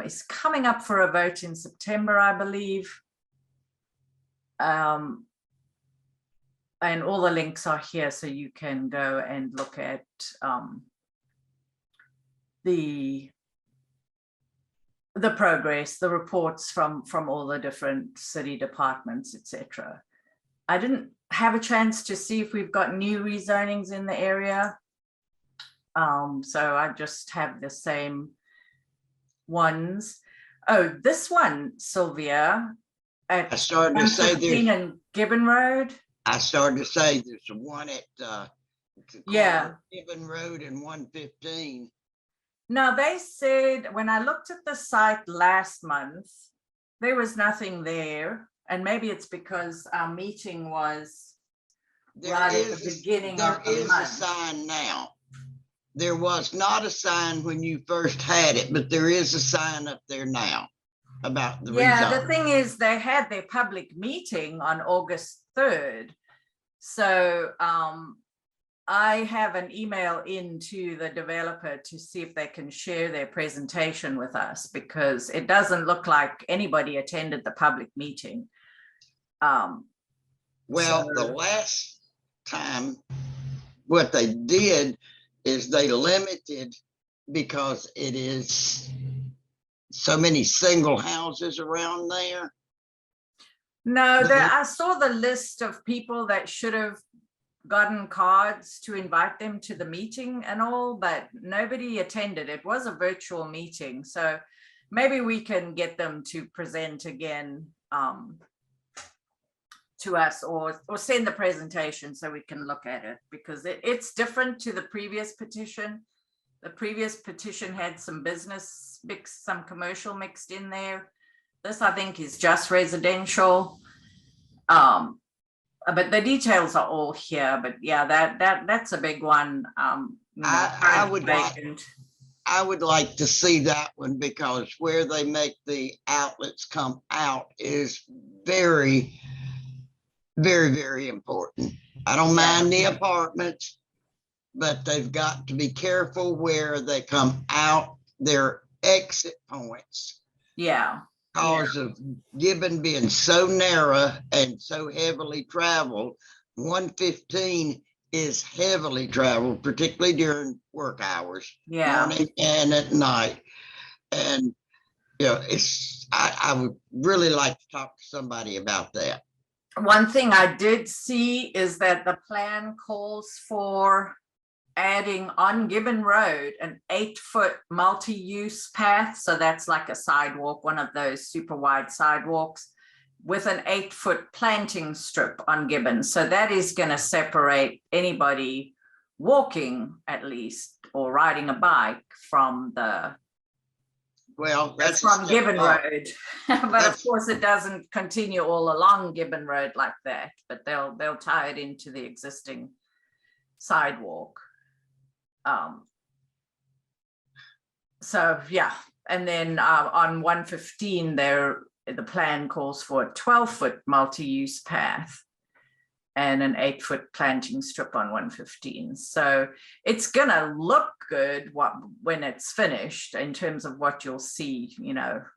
Is coming up for a vote in September, I believe. And all the links are here, so you can go and look at the progress, the reports from all the different city departments, etc. I didn't have a chance to see if we've got new rezonings in the area. So I just have the same ones. Oh, this one, Sylvia, at I started to say 115 and Gibbon Road. I started to say there's one at to Yeah. corner Gibbon Road and 115. No, they said, when I looked at the site last month, there was nothing there. And maybe it's because our meeting was right at the beginning of the There is a month. sign now. There was not a sign when you first had it, but there is a sign up there now about the Yeah, rezone. the thing is, they had their public meeting on August 3rd. So I have an email into the developer to see if they can share their presentation with us, because it doesn't look like anybody attended the public meeting. Well, the last time, what they did is they limited, because it is so many single houses around there. No, I saw the list of people that should have gotten cards to invite them to the meeting and all, but nobody attended. It was a virtual meeting, so maybe we can get them to present again to us, or send the presentation so we can look at it, because it's different to the previous petition. The previous petition had some business mixed, some commercial mixed in there. This, I think, is just residential. But the details are all here. But yeah, that's a big one. I would like to see that one, because where they make the outlets come out is very, very, very important. I don't mind the apartments, but they've got to be careful where they come out, their exit points. Yeah. Because of Gibbon being so narrow and so heavily traveled. 115 is heavily traveled, particularly during work hours, morning and at night. And I would really like to talk to somebody about that. One thing I did see is that the plan calls for adding on Gibbon Road an 8-foot multi-use path. So that's like a sidewalk, one of those super wide sidewalks, with an 8-foot planting strip on Gibbon. So that is going to separate anybody walking, at least, or riding a bike from the that's from Gibbon Road. But of course it doesn't continue all along Gibbon Road like that, but they'll tie it into the existing sidewalk. So yeah, and then on 115 there, the plan calls for a 12-foot multi-use path and an 8-foot planting strip on 115. So it's gonna look good when it's finished, in terms of what you'll see,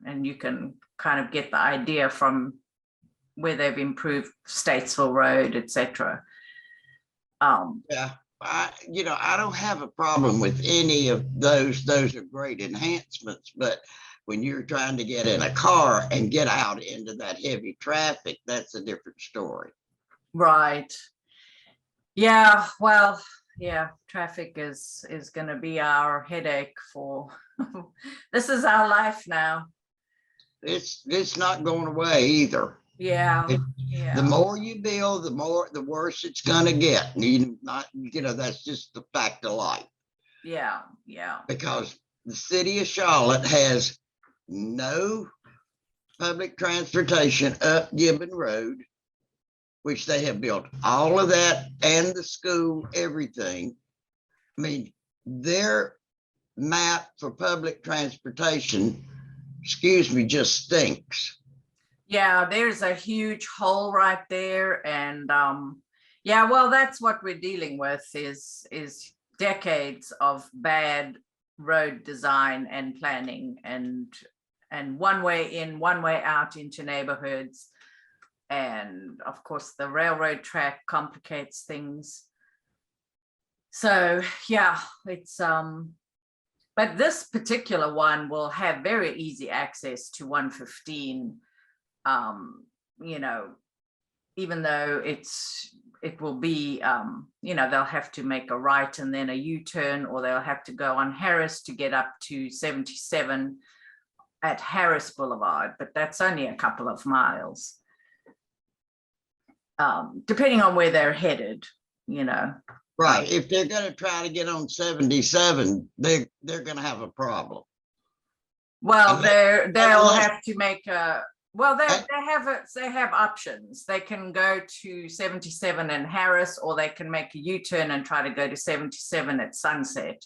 and you can kind of get the idea from where they've improved Statesville Road, etc. Yeah. I don't have a problem with any of those. Those are great enhancements, but when you're trying to get in a car and get out into that heavy traffic, that's a different story. Right. Yeah, well, yeah, traffic is going to be our headache for this is our life now. It's not going away either. Yeah. The more you build, the worse it's gonna get. That's just the fact of life. Yeah. Because the city of Charlotte has no public transportation up Gibbon Road, which they have built all of that, and the school, everything. I mean, their map for public transportation, just stinks. Yeah, there's a huge hole right there. And yeah, well, that's what we're dealing with is decades of bad road design and planning, and one way in, one way out into neighborhoods. And of course, the railroad track complicates things. So yeah, it's but this particular one will have very easy access to 115. Even though it will be, they'll have to make a right and then a U-turn, or they'll have to go on Harris to get up to 77 at Harris Boulevard, but that's only a couple of miles, depending on where they're headed, Right. If they're gonna try to get on 77, they're gonna have a problem. Well, they'll unless- have to make a, well, they have options. They can go to 77 in Harris, or they can make a U-turn and try to go to 77 at Sunset.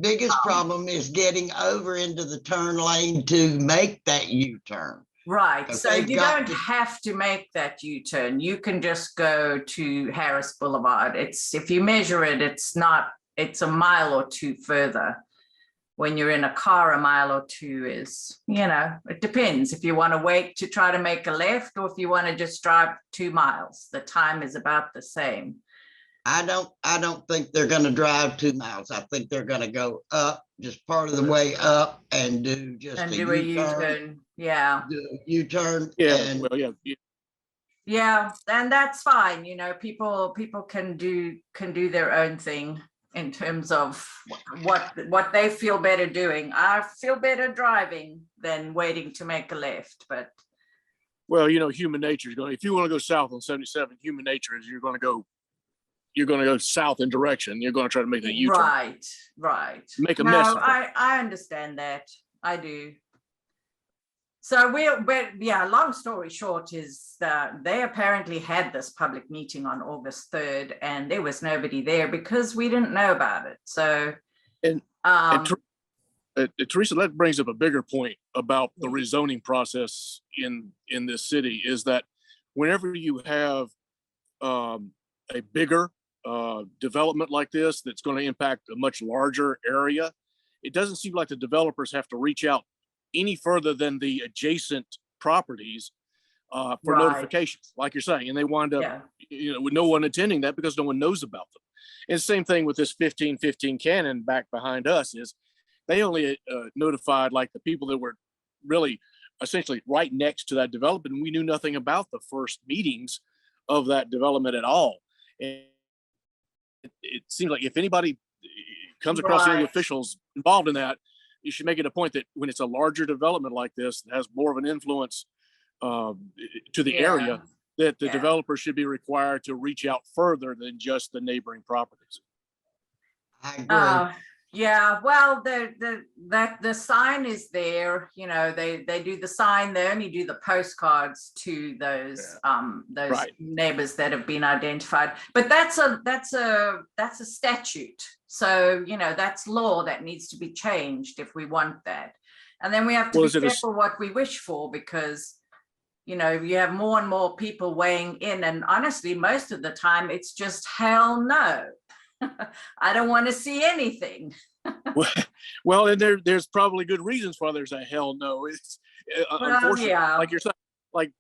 Biggest problem is getting over into the turn lane to make that U-turn. Right, 'Cause so they've you got don't have to make that U-turn. You can just go to Harris Boulevard. It's, if you measure it, it's a mile or two further. When you're in a car, a mile or two is, it depends if you want to wait to try to make a left, or if you want to just drive 2 miles. The time is about the same. I don't think they're gonna drive 2 miles. I think they're gonna go up, just part of the way up, and do just And a do a U-turn. U-turn, yeah. Do a U-turn. Yeah, and well, yeah. Yeah, and that's fine. People can do their own thing in terms of what they feel better doing. I feel better driving than waiting to make a left, but Well, human nature is going, if you want to go south on 77, human nature is you're going to go south in direction. You're going to try to make that U-turn. Right. Make a No, mess of it. I understand that. I do. So but yeah, long story short is that they apparently had this public meeting on August 3rd, and there was nobody there because we didn't know about it. So, And Teresa, that brings up a bigger point about the rezoning process in this city, is that whenever you have a bigger development like this that's going to impact a much larger area, it doesn't seem like the developers have to reach out any further than the adjacent properties for notifications, like you're saying, and they wind up with no one attending that because no one knows about them. And same thing with this 1515 Cannon back behind us, is they only notified like the people that were really essentially right next to that development. And we knew nothing about the first meetings of that development at all. And it seems like if anybody comes across any officials involved in that, you should make it a point that when it's a larger development like this that has more of an influence to the area, that the developer should be required to reach out further than just the neighboring properties. I agree. Yeah, well, the sign is there. They do the sign. They only do the postcards to those neighbors that have been identified. But that's a statute. So that's law that needs to be changed if we want that. And then we have to be careful what we wish for, because you have more and more people weighing in, and honestly, most of the time it's just hell no. I don't want to see anything. Well, and there's probably good reasons why there's a hell no. It's unfortunately, like you're saying, like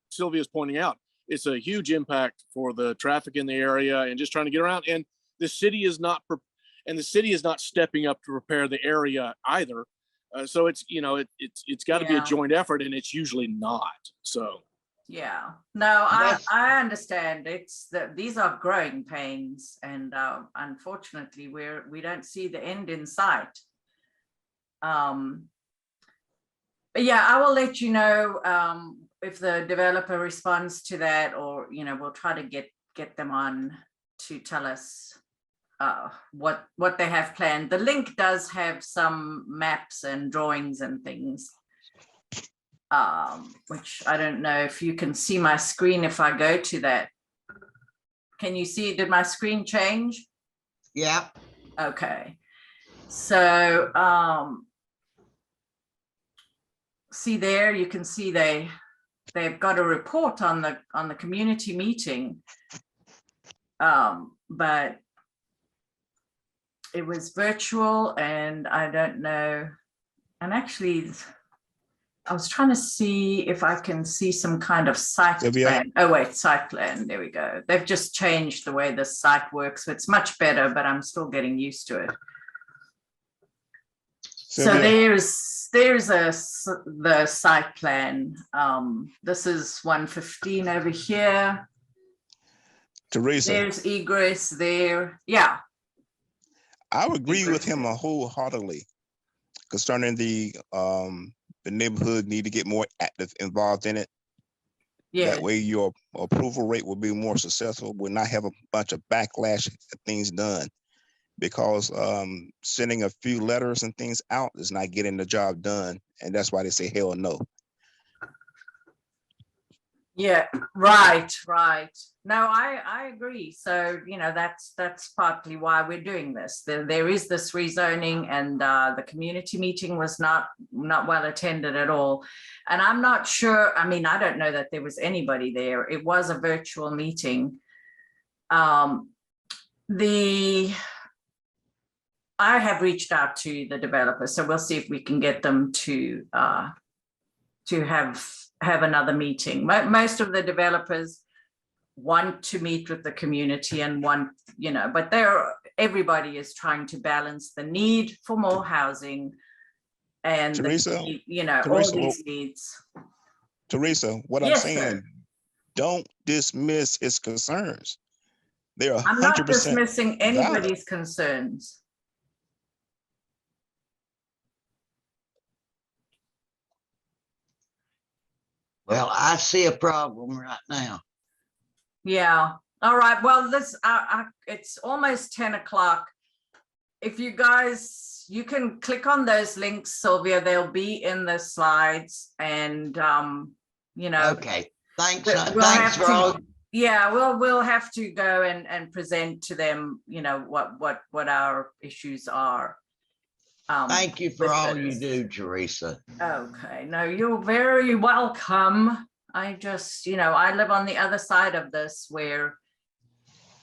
Sylvia's pointing out, it's a huge impact for the traffic in the area and just trying to get around. And the city is not stepping up to prepare the area either. So it's got to be a joint effort, and it's usually not. So. Yeah, no, I understand. These are growing pains, and unfortunately we don't see the end in sight. But yeah, I will let you know if the developer responds to that, or we'll try to get them on to tell us what they have planned. The link does have some maps and drawings and things. Which I don't know if you can see my screen if I go to that. Can you see, did my screen change? Yeah. Okay. So see there, you can see they've got a report on the community meeting. But it was virtual, and I don't know, and actually I was trying to see if I can see some kind of site plan. Oh wait, site plan, there we go. They've just changed the way the site works. So it's much better, but I'm still getting used to it. So there's the site plan. This is 115 over here. Teresa. There's egress there. Yeah. I would agree with him wholeheartedly concerning the neighborhood need to get more active involved in it. Yeah, That way your approval rate will be more successful, will not have a bunch of backlash at things done. Because sending a few letters and things out is not getting the job done. And that's why they say hell no. yeah, right. No, I agree. So, you know, that's partly why we're doing this. There is this rezoning, and the community meeting was not well attended at all. And I'm not sure, I mean, I don't know that there was anybody there. It was a virtual meeting. I have reached out to the developers, so we'll see if we can get them to have another meeting. Most of the developers want to meet with the community and want, you know, but everybody is trying to balance the need for more housing and Teresa, all these needs. Teresa, what I'm Yes, saying, sir. don't dismiss his concerns. They're I'm not 100% dismissing valid. anybody's concerns. Well, I see a problem right now. Yeah. All right. Well, it's almost 10 o'clock. If you guys, you can click on those links, Sylvia, they'll be in the slides, and you know. Okay. Thanks. We'll Thanks for all. Yeah, we'll have to go and present to them, you know, what our issues are. Thank you for all you do, Teresa. Okay, no, you're very welcome. I just, you know, I live on the other side of this, where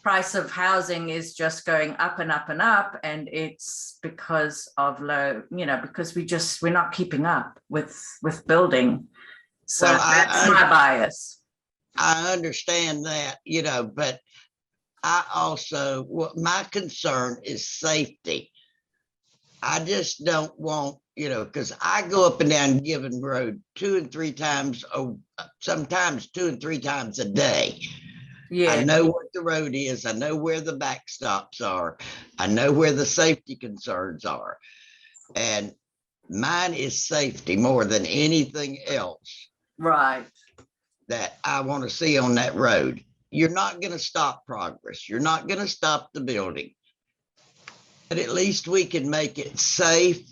price of housing is just going up and up and up, and it's because of low, you know, because we're not keeping up with building. So Well, that's my bias. I understand that, you know, but I also, my concern is safety. I just don't want, you know, because I go up and down Given Road 2 and 3 times, sometimes 2 and 3 times a day. Yeah. I know what the road is. I know where the backstops are. I know where the safety concerns are. And mine is safety more than anything else. Right. That I want to see on that road. You're not going to stop progress. You're not going to stop the building. But at least we can make it safe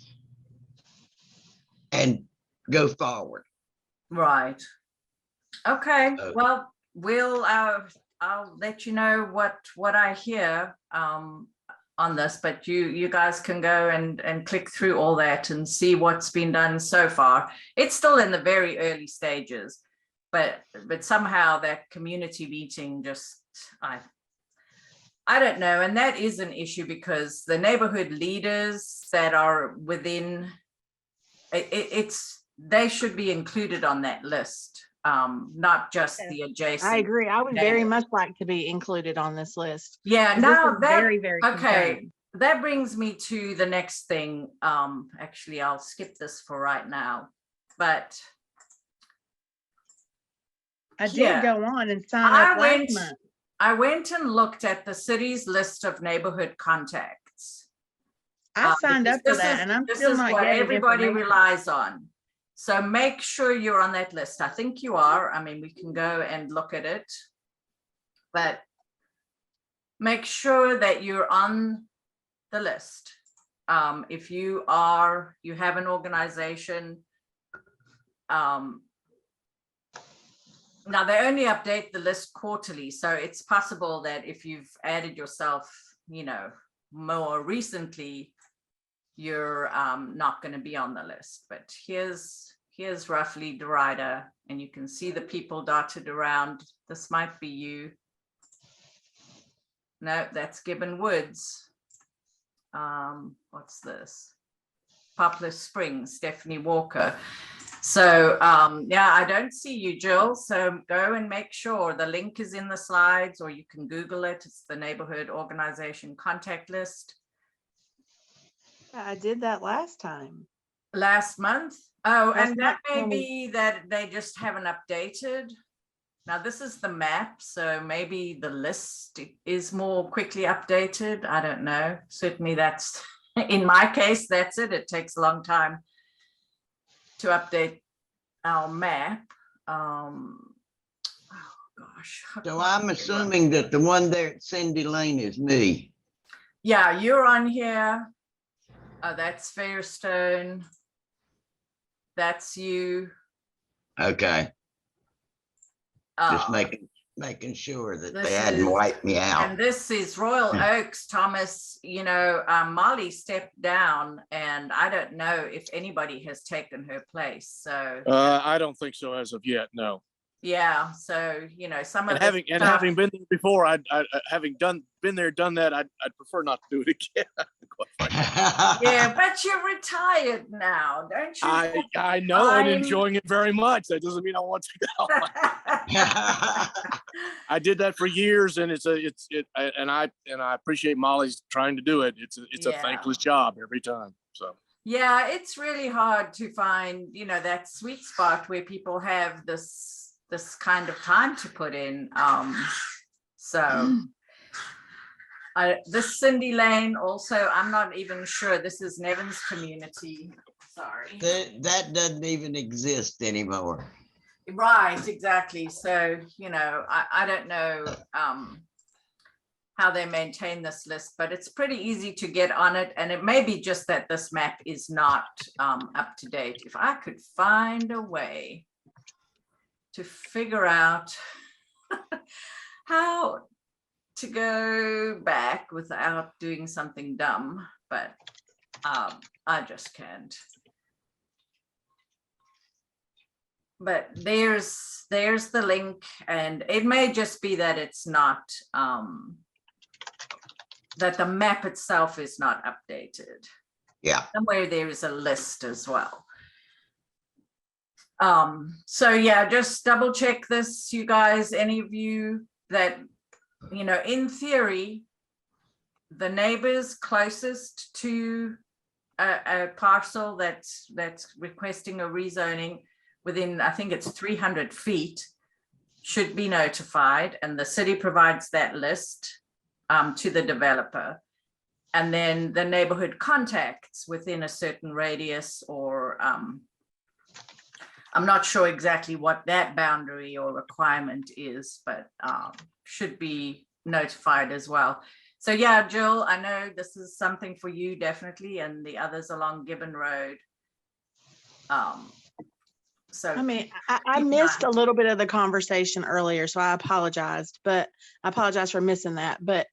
and go forward. Right. Okay. Well, I'll let you know what I hear on this, but you guys can go and click through all that and see what's been done so far. It's still in the very early stages, but somehow that community meeting just, I don't know. And that is an issue, because the neighborhood leaders that are within they should be included on that list, not just the adjacent. I agree. I would very much like to be included on this list. Yeah, now that, very, very okay, concerning. that brings me to the next thing. Actually, I'll skip this for right now, but I did go on and sign up last month. I went and looked at the city's list of neighborhood contacts. I signed up for that, and I'm still not what getting everybody information. relies on. So make sure you're on that list. I think you are. I mean, we can go and look at it, but make sure that you're on the list. If you have an organization. Now they only update the list quarterly, so it's possible that if you've added yourself, you know, more recently, you're not going to be on the list. But here's roughly Derita, and you can see the people dotted around. This might be you. No, that's Gibbon Woods. What's this? Poplar Springs, Stephanie Walker. So yeah, I don't see you, Jill. So go and make sure the link is in the slides, or you can Google it. It's the neighborhood organization contact list. I did that last time. Last month. Oh, Last and that month, may be that they just haven't updated. Now this is the map, so maybe the list is more quickly updated. I don't know. Certainly that's, in my case, that's it. It takes a long time to update our map. gosh. So I'm assuming that the one there at Cindy Lane is me. Yeah, you're on here. That's Fairstone. That's you. Okay, just Uh, making sure that this they hadn't is- wiped me out. And this is Royal Oaks, Thomas. You know, Molly stepped down, and I don't know if anybody has taken her place. So I don't think so as of yet, no. yeah, so you know, some of And this having stuff- been there before, having been there, done that, I'd prefer not to do it again. yeah, but you're retired now, don't you? I know, and I'm- enjoying it very much. That doesn't mean I want to go. I did that for years, and I appreciate Molly's trying to do it. It's a Yeah. thankless job every time. So Yeah, it's really hard to find, you know, that sweet spot where people have this kind of time to put in. So this Cindy Lane also, I'm not even sure. This is Nevin's community. Sorry. That doesn't even exist anymore. Right, exactly. So, you know, I don't know how they maintain this list, but it's pretty easy to get on it. And it may be just that this map is not up to date. If I could find a way to figure out how to go back without doing something dumb, but I just can't. But there's the link, and it may just be that it's not that the map itself is not updated. Yeah. Somewhere there is a list as well. So yeah, just double check this, you guys, any of you that, you know, in theory, the neighbors closest to a parcel that's requesting a rezoning within, I think it's 300 feet, should be notified, and the city provides that list to the developer. And then the neighborhood contacts within a certain radius, or I'm not sure exactly what that boundary or requirement is, but should be notified as well. So yeah, Jill, I know this is something for you definitely, and the others along Gibbon Road. So I mean, I missed a little bit of the conversation earlier, so I apologized, but I apologize for missing that. But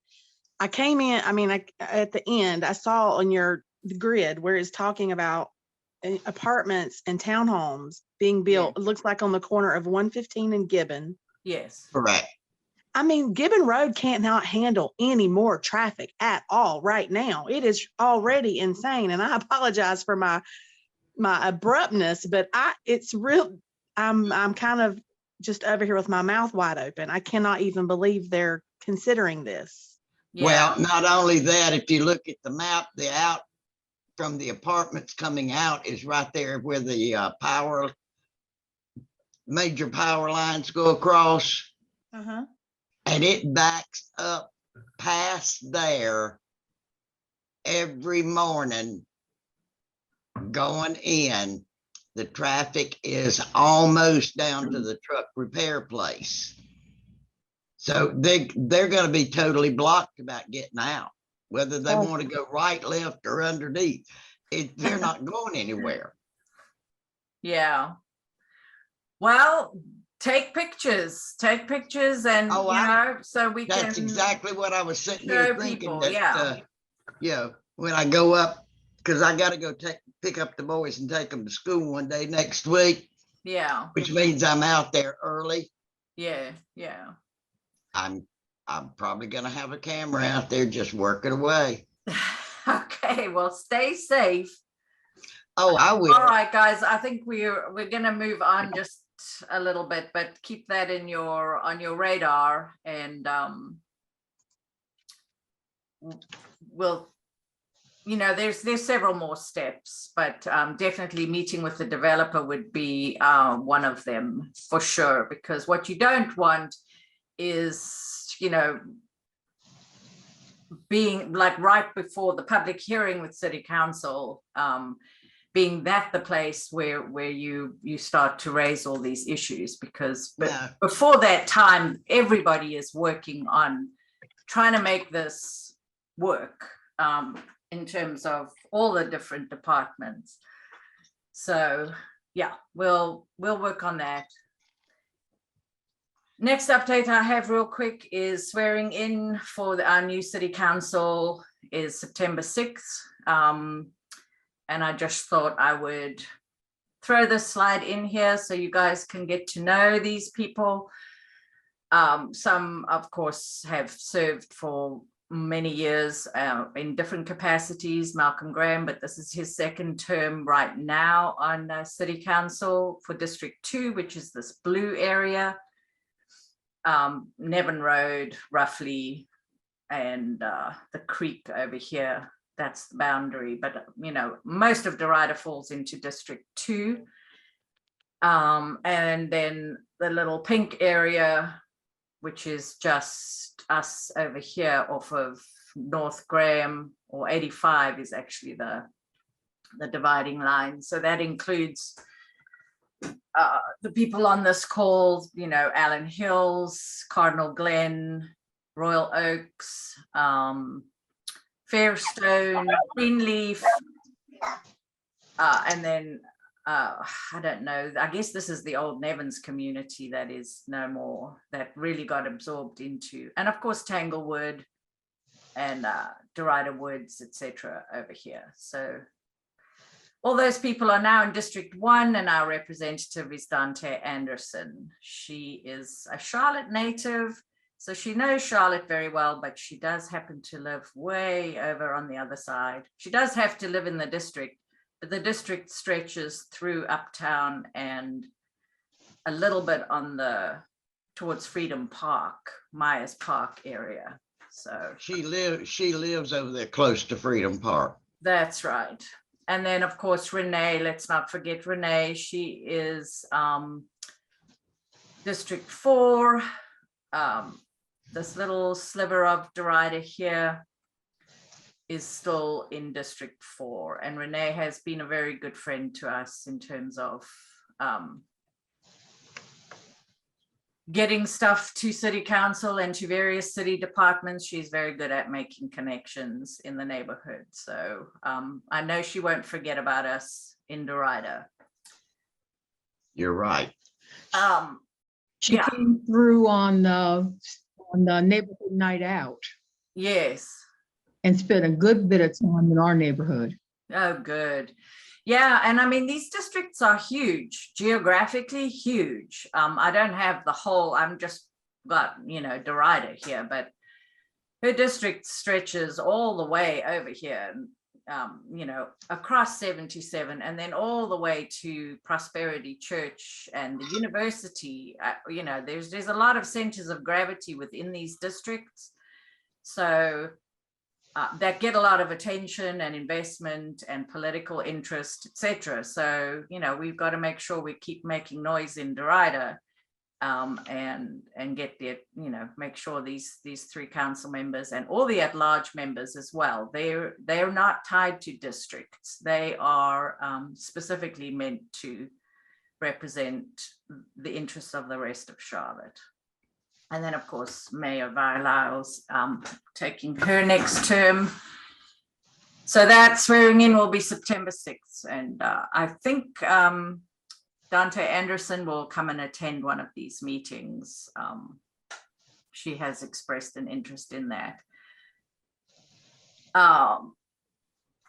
I came in, I mean, at the end, I saw on the grid where it's talking about apartments and townhomes being built. It looks like on the corner of 115 and Gibbon. Yes. Correct. I mean, Gibbon Road can't not handle any more traffic at all right now. It is already insane. And I apologize for my abruptness, but it's real. I'm kind of just over here with my mouth wide open. I cannot even believe they're considering this. Yeah. Well, not only that, if you look at the map, the out from the apartments coming out is right there where the major power lines go across. Uh-huh. And it backs up past there every morning going in. The traffic is almost down to the truck repair place. So they're going to be totally blocked about getting out, whether they want to go right, left, or underneath. They're not going anywhere. Yeah. Well, take pictures, and you know, so we can. That's exactly what I was sitting here thinking. People, that, yeah. You know, when I go up, because I got to go pick up the boys and take them to school one day next week. Yeah. Which means I'm out there early. Yeah. Yeah. I'm probably going to have a camera out there just working away. Okay. Well, stay safe. Oh, I will. All right, guys. I think we're going to move on just a little bit, but keep that on your radar, and we'll, you know, there's several more steps, but definitely meeting with the developer would be one of them for sure, because what you don't want is, you know, being like right before the public hearing with city council, being that the place where you start to raise all these issues, because before that time, everybody is working on trying to make this work in terms of all the different departments. So yeah, we'll work on that. Next update I have real quick is swearing in for our new city council is September 6th. And I just thought I would throw this slide in here so you guys can get to know these people. Some, of course, have served for many years in different capacities, Malcolm Graham, but this is his second term right now on City Council for District 2, which is this blue area. Nevin Road, roughly, and the creek over here. That's the boundary, but you know, most of Derita falls into District 2. And then the little pink area, which is just us over here off of North Graham, or 85 is actually the dividing line. So that includes the people on this call, you know, Allen Hills, Cardinal Glen, Royal Oaks, Fairstone, Greenleaf, and then I don't know, I guess this is the old Nevins community that is no more, that really got absorbed into, and of course Tanglewood and Derita Woods, etc. over here. So all those people are now in District 1, and our representative is Dante Anderson. She is a Charlotte native, so she knows Charlotte very well, but she does happen to live way over on the other side. She does have to live in the district, but the district stretches through Uptown and a little bit on the towards Freedom Park, Myers Park area. So she lives over there close to Freedom Park. That's right. And then of course Renee, let's not forget Renee. She is District 4. This little sliver of Derita here is still in District 4, and Renee has been a very good friend to us in terms of getting stuff to City Council and to various city departments. She's very good at making connections in the neighborhood. So I know she won't forget about us in Derita. You're right. She came through on the neighborhood night out. Yes. And spent a good bit of time in our neighborhood. Oh, good. Yeah, and I mean, these districts are huge, geographically huge. I don't have the whole, I'm just got, you know, Derita here, but her district stretches all the way over here, you know, across 77, and then all the way to Prosperity Church and the university. You know, there's a lot of centers of gravity within these districts. So that get a lot of attention and investment and political interest, etc. So, you know, we've got to make sure we keep making noise in Derita, and get the, you know, make sure these 3 council members and all the at-large members as well, they're not tied to districts. They are specifically meant to represent the interests of the rest of Charlotte. And then, of course, Mayor Lyle's taking her next term. So that swearing in will be September 6th. And I think Dante Anderson will come and attend one of these meetings. She has expressed an interest in that. And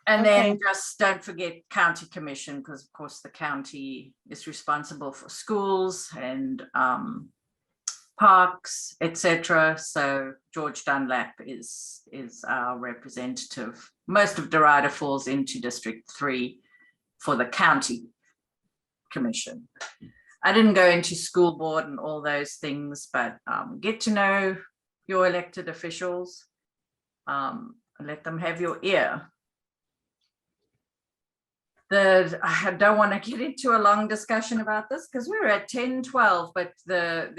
then just don't forget County Commission, because of course the county is responsible for schools and parks, etc. So George Dunlap is our representative. Most of Derita falls into District 3 for the County Commission. I didn't go into school board and all those things, but get to know your elected officials. Let them have your ear. I don't want to get into a long discussion about this because we're at 10:12, but the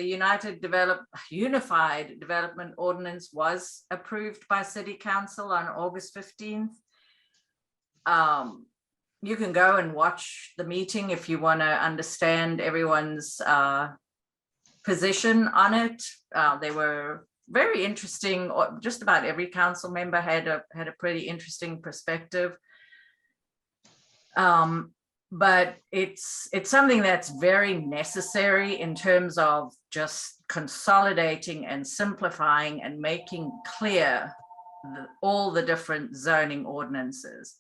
Unified Development Ordinance was approved by City Council on August 15th. you can go and watch the meeting if you want to understand everyone's position on it. They were very interesting. Just about every council member had a pretty interesting perspective. But it's something that's very necessary in terms of just consolidating and simplifying and making clear all the different zoning ordinances.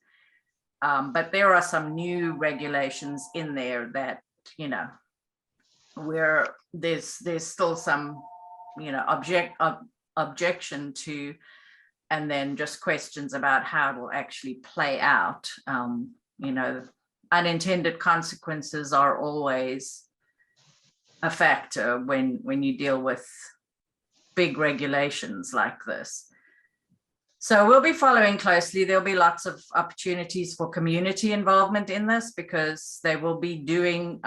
But there are some new regulations in there that, you know, where there's still some, you know, objection to, and then just questions about how it will actually play out. You know, unintended consequences are always a factor when you deal with big regulations like this. So we'll be following closely. There'll be lots of opportunities for community involvement in this, because they will be doing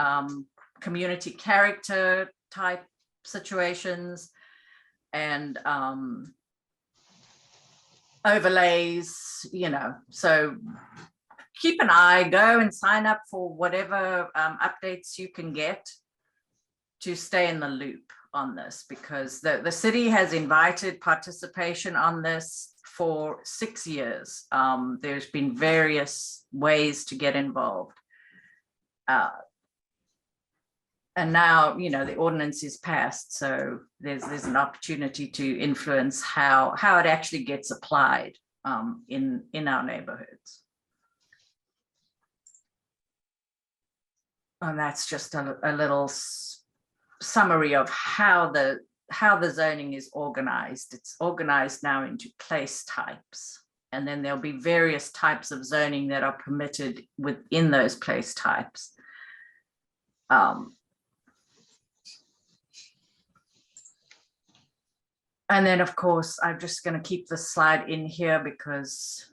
community character type situations and overlays, you know. So keep an eye, go and sign up for whatever updates you can get to stay in the loop on this, because the city has invited participation on this for 6 years. There's been various ways to get involved. And now, you know, the ordinance is passed, so there's an opportunity to influence how it actually gets applied in our neighborhoods. And that's just a little summary of how the zoning is organized. It's organized now into place types, and then there'll be various types of zoning that are permitted within those place types. And then, of course, I'm just going to keep the slide in here because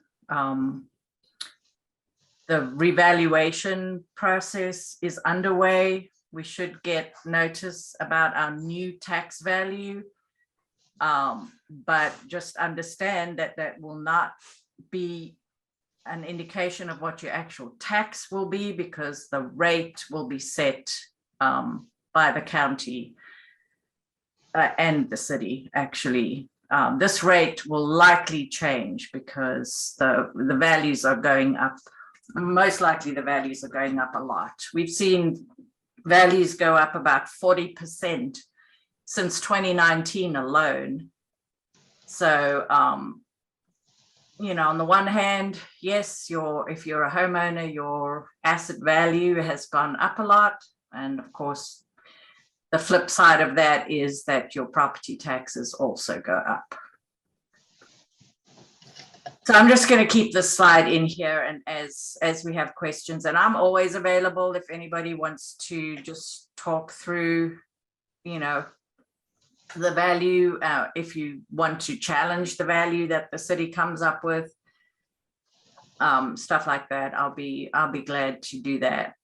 the revaluation process is underway. We should get notice about our new tax value, but just understand that that will not be an indication of what your actual tax will be, because the rate will be set by the county and the city, actually. This rate will likely change because the values are going up. Most likely the values are going up a lot. We've seen values go up about 40% since 2019 alone. So, you know, on the one hand, yes, if you're a homeowner, your asset value has gone up a lot. And of course, the flip side of that is that your property taxes also go up. So I'm just going to keep this slide in here, and as we have questions, and I'm always available if anybody wants to just talk through, you know, the value, if you want to challenge the value that the city comes up with, stuff like that. I'll be glad to do that.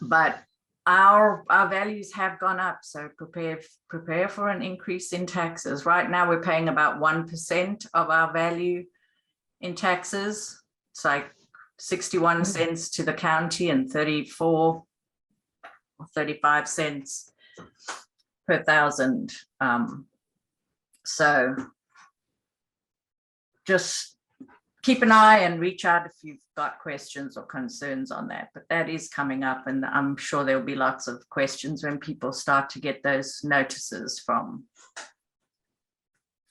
But our values have gone up, so prepare for an increase in taxes. Right now we're paying about 1% of our value in taxes. It's like 61 cents to the county and 34 or 35 cents per thousand. So just keep an eye and reach out if you've got questions or concerns on that. But that is coming up, and I'm sure there'll be lots of questions when people start to get those notices from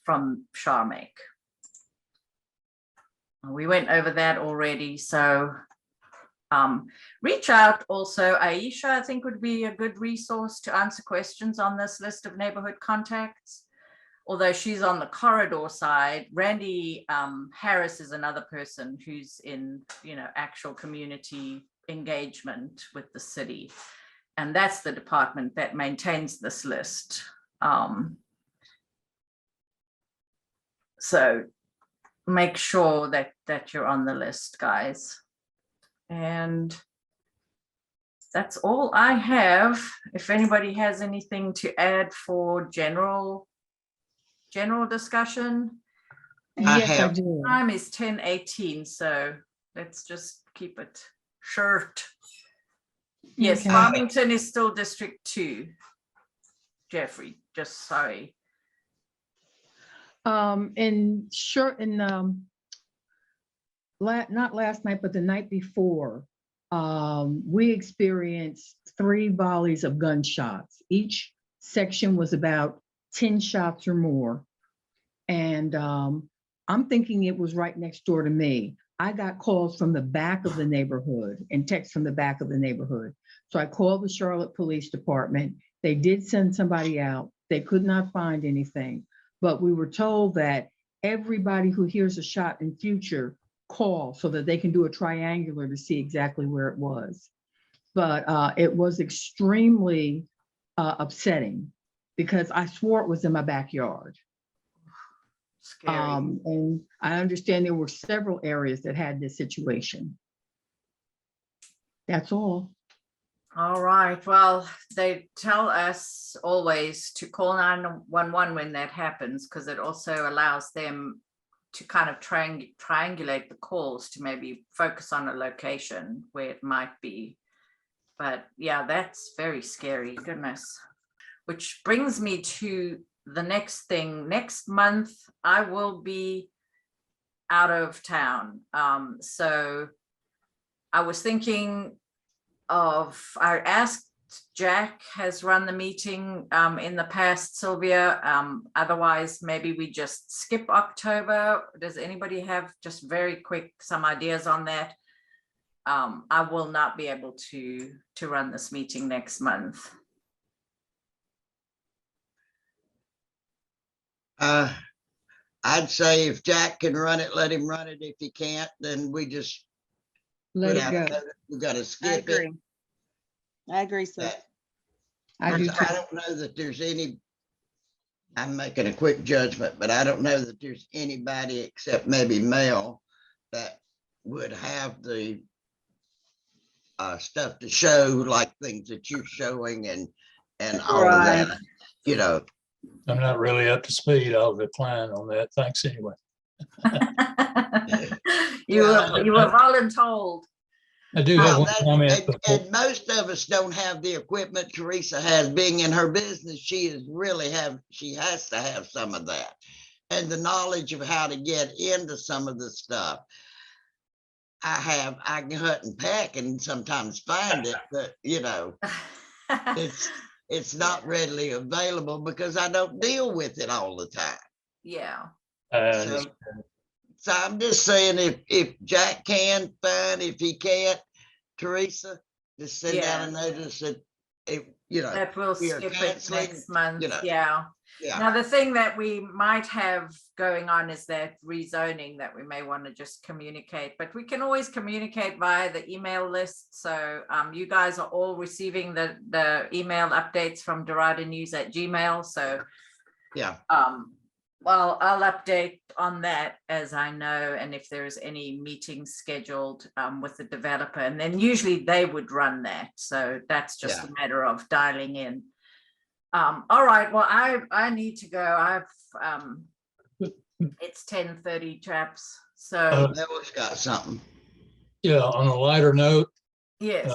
Sharmak. We went over that already, so reach out also. Aisha, I think, would be a good resource to answer questions on this list of neighborhood contacts. Although she's on the corridor side, Randy Harris is another person who's in, you know, actual community engagement with the city. And that's the department that maintains this list. So make sure that you're on the list, guys. And that's all I have. If anybody has anything to add for general discussion. Yes, I do. Time is 10:18, so Let's just keep it short. Yes, Okay. Farmington is still District 2. Jeffrey, just sorry. And sure, and not last night, but the night before, we experienced 3 volleys of gunshots. Each section was about 10 shots or more. And I'm thinking it was right next door to me. I got calls from the back of the neighborhood and texts from the back of the neighborhood. So I called the Charlotte Police Department. They did send somebody out. They could not find anything, but we were told that everybody who hears a shot in future call so that they can do a triangular to see exactly where it was. But it was extremely upsetting because I swore it was in my backyard. Scary. And I understand there were several areas that had this situation. That's all. All right. Well, they tell us always to call 911 when that happens, because it also allows them to kind of triangulate the calls to maybe focus on a location where it might be. But yeah, that's very scary. Goodness. Which brings me to the next thing. Next month, I will be out of town. So I was thinking I asked Jack has run the meeting in the past, Sylvia. Otherwise, maybe we just skip October. Does anybody have just very quick some ideas on that? I will not be able to run this meeting next month. I'd say if Jack can run it, let him run it. If he can't, then we just Let it go. We got to I skip agree. it. I agree, sir. I do too. I don't know that there's any, I'm making a quick judgment, but I don't know that there's anybody except maybe Mel that would have the stuff to show, like things that you're showing and all of that, you know. I'm not really up to speed. I'll decline on that. Thanks anyway. You were voluntold. I do have one comment. And most of us don't have the equipment Teresa has. Being in her business, she has to have some of that and the knowledge of how to get into some of the stuff. I can hunt and peck and sometimes find it, but you know, it's not readily available because I don't deal with it all the time. Yeah. So I'm just saying, if Jack can, fine. If he can't, Teresa, just send out a notice that that we'll skip it next month. You know. Yeah. Yeah. Now the thing that we might have going on is that rezoning that we may want to just communicate, but we can always communicate via the email list. So you guys are all receiving the email updates from DeritaNews@gmail. So yeah. Well, I'll update on that as I know, and if there's any meetings scheduled with the developer, and then usually they would run that. So that's just a matter of dialing in. All right, well, I need to go. It's 10:30, chaps. So Mel's got something. Yeah, on a lighter note. Yes.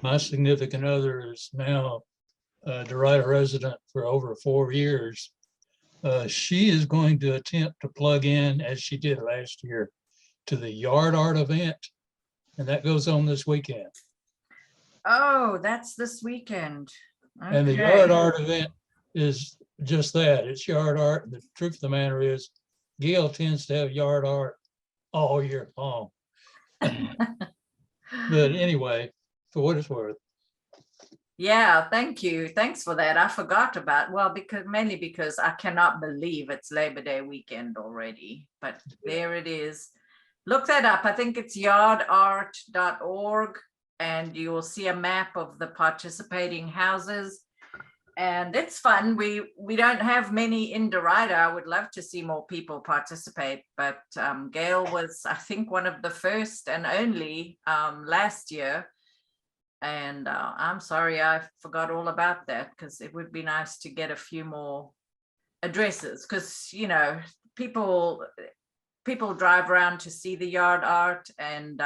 My significant other is now a Derita resident for over 4 years. She is going to attempt to plug in, as she did last year, to the yard art event, and that goes on this weekend. Oh, that's this weekend. Okay. And the yard art event is just that. It's yard art. The truth of the matter is, Gail tends to have yard art all year long. But anyway, for what it's worth. Yeah, thank you. Thanks for that. I forgot about, well, mainly because I cannot believe it's Labor Day weekend already, but there it is. Look that up. I think it's yardart.org, and you will see a map of the participating houses. And it's fun. We don't have many in Derita. I would love to see more people participate, but Gail was, I think, one of the first and only last year. And I'm sorry, I forgot all about that, because it would be nice to get a few more addresses, because, you know, people, people drive around to see the yard art, and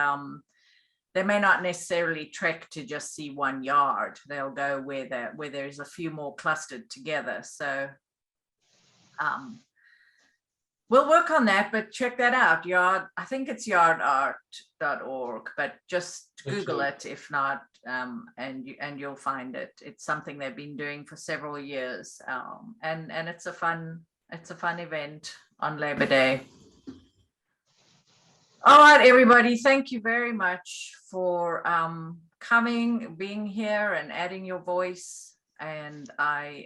they may not necessarily trek to just see one yard. They'll go where there's a few more clustered together. So we'll work on that, but check that out. I think it's yardart.org, but just Google it if not, and you'll find it. It's something they've been doing for several years, and it's a fun event on Labor Day. All right, everybody, thank you very much for coming, being here, and adding your voice. And I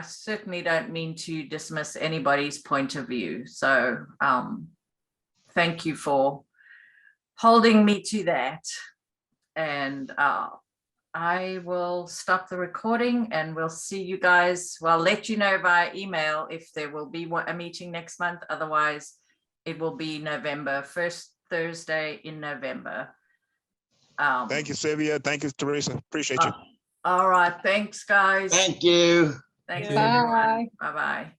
certainly don't mean to dismiss anybody's point of view. So thank you for holding me to that. And I will stop the recording, and we'll see you guys. Well, I'll let you know via email if there will be a meeting next month. Otherwise, it will be November, first Thursday in November. Thank you, Sylvia. Thank you, Teresa. Appreciate you. All right. Thanks, guys. Thank you. Thanks, Bye. everyone. Bye-bye.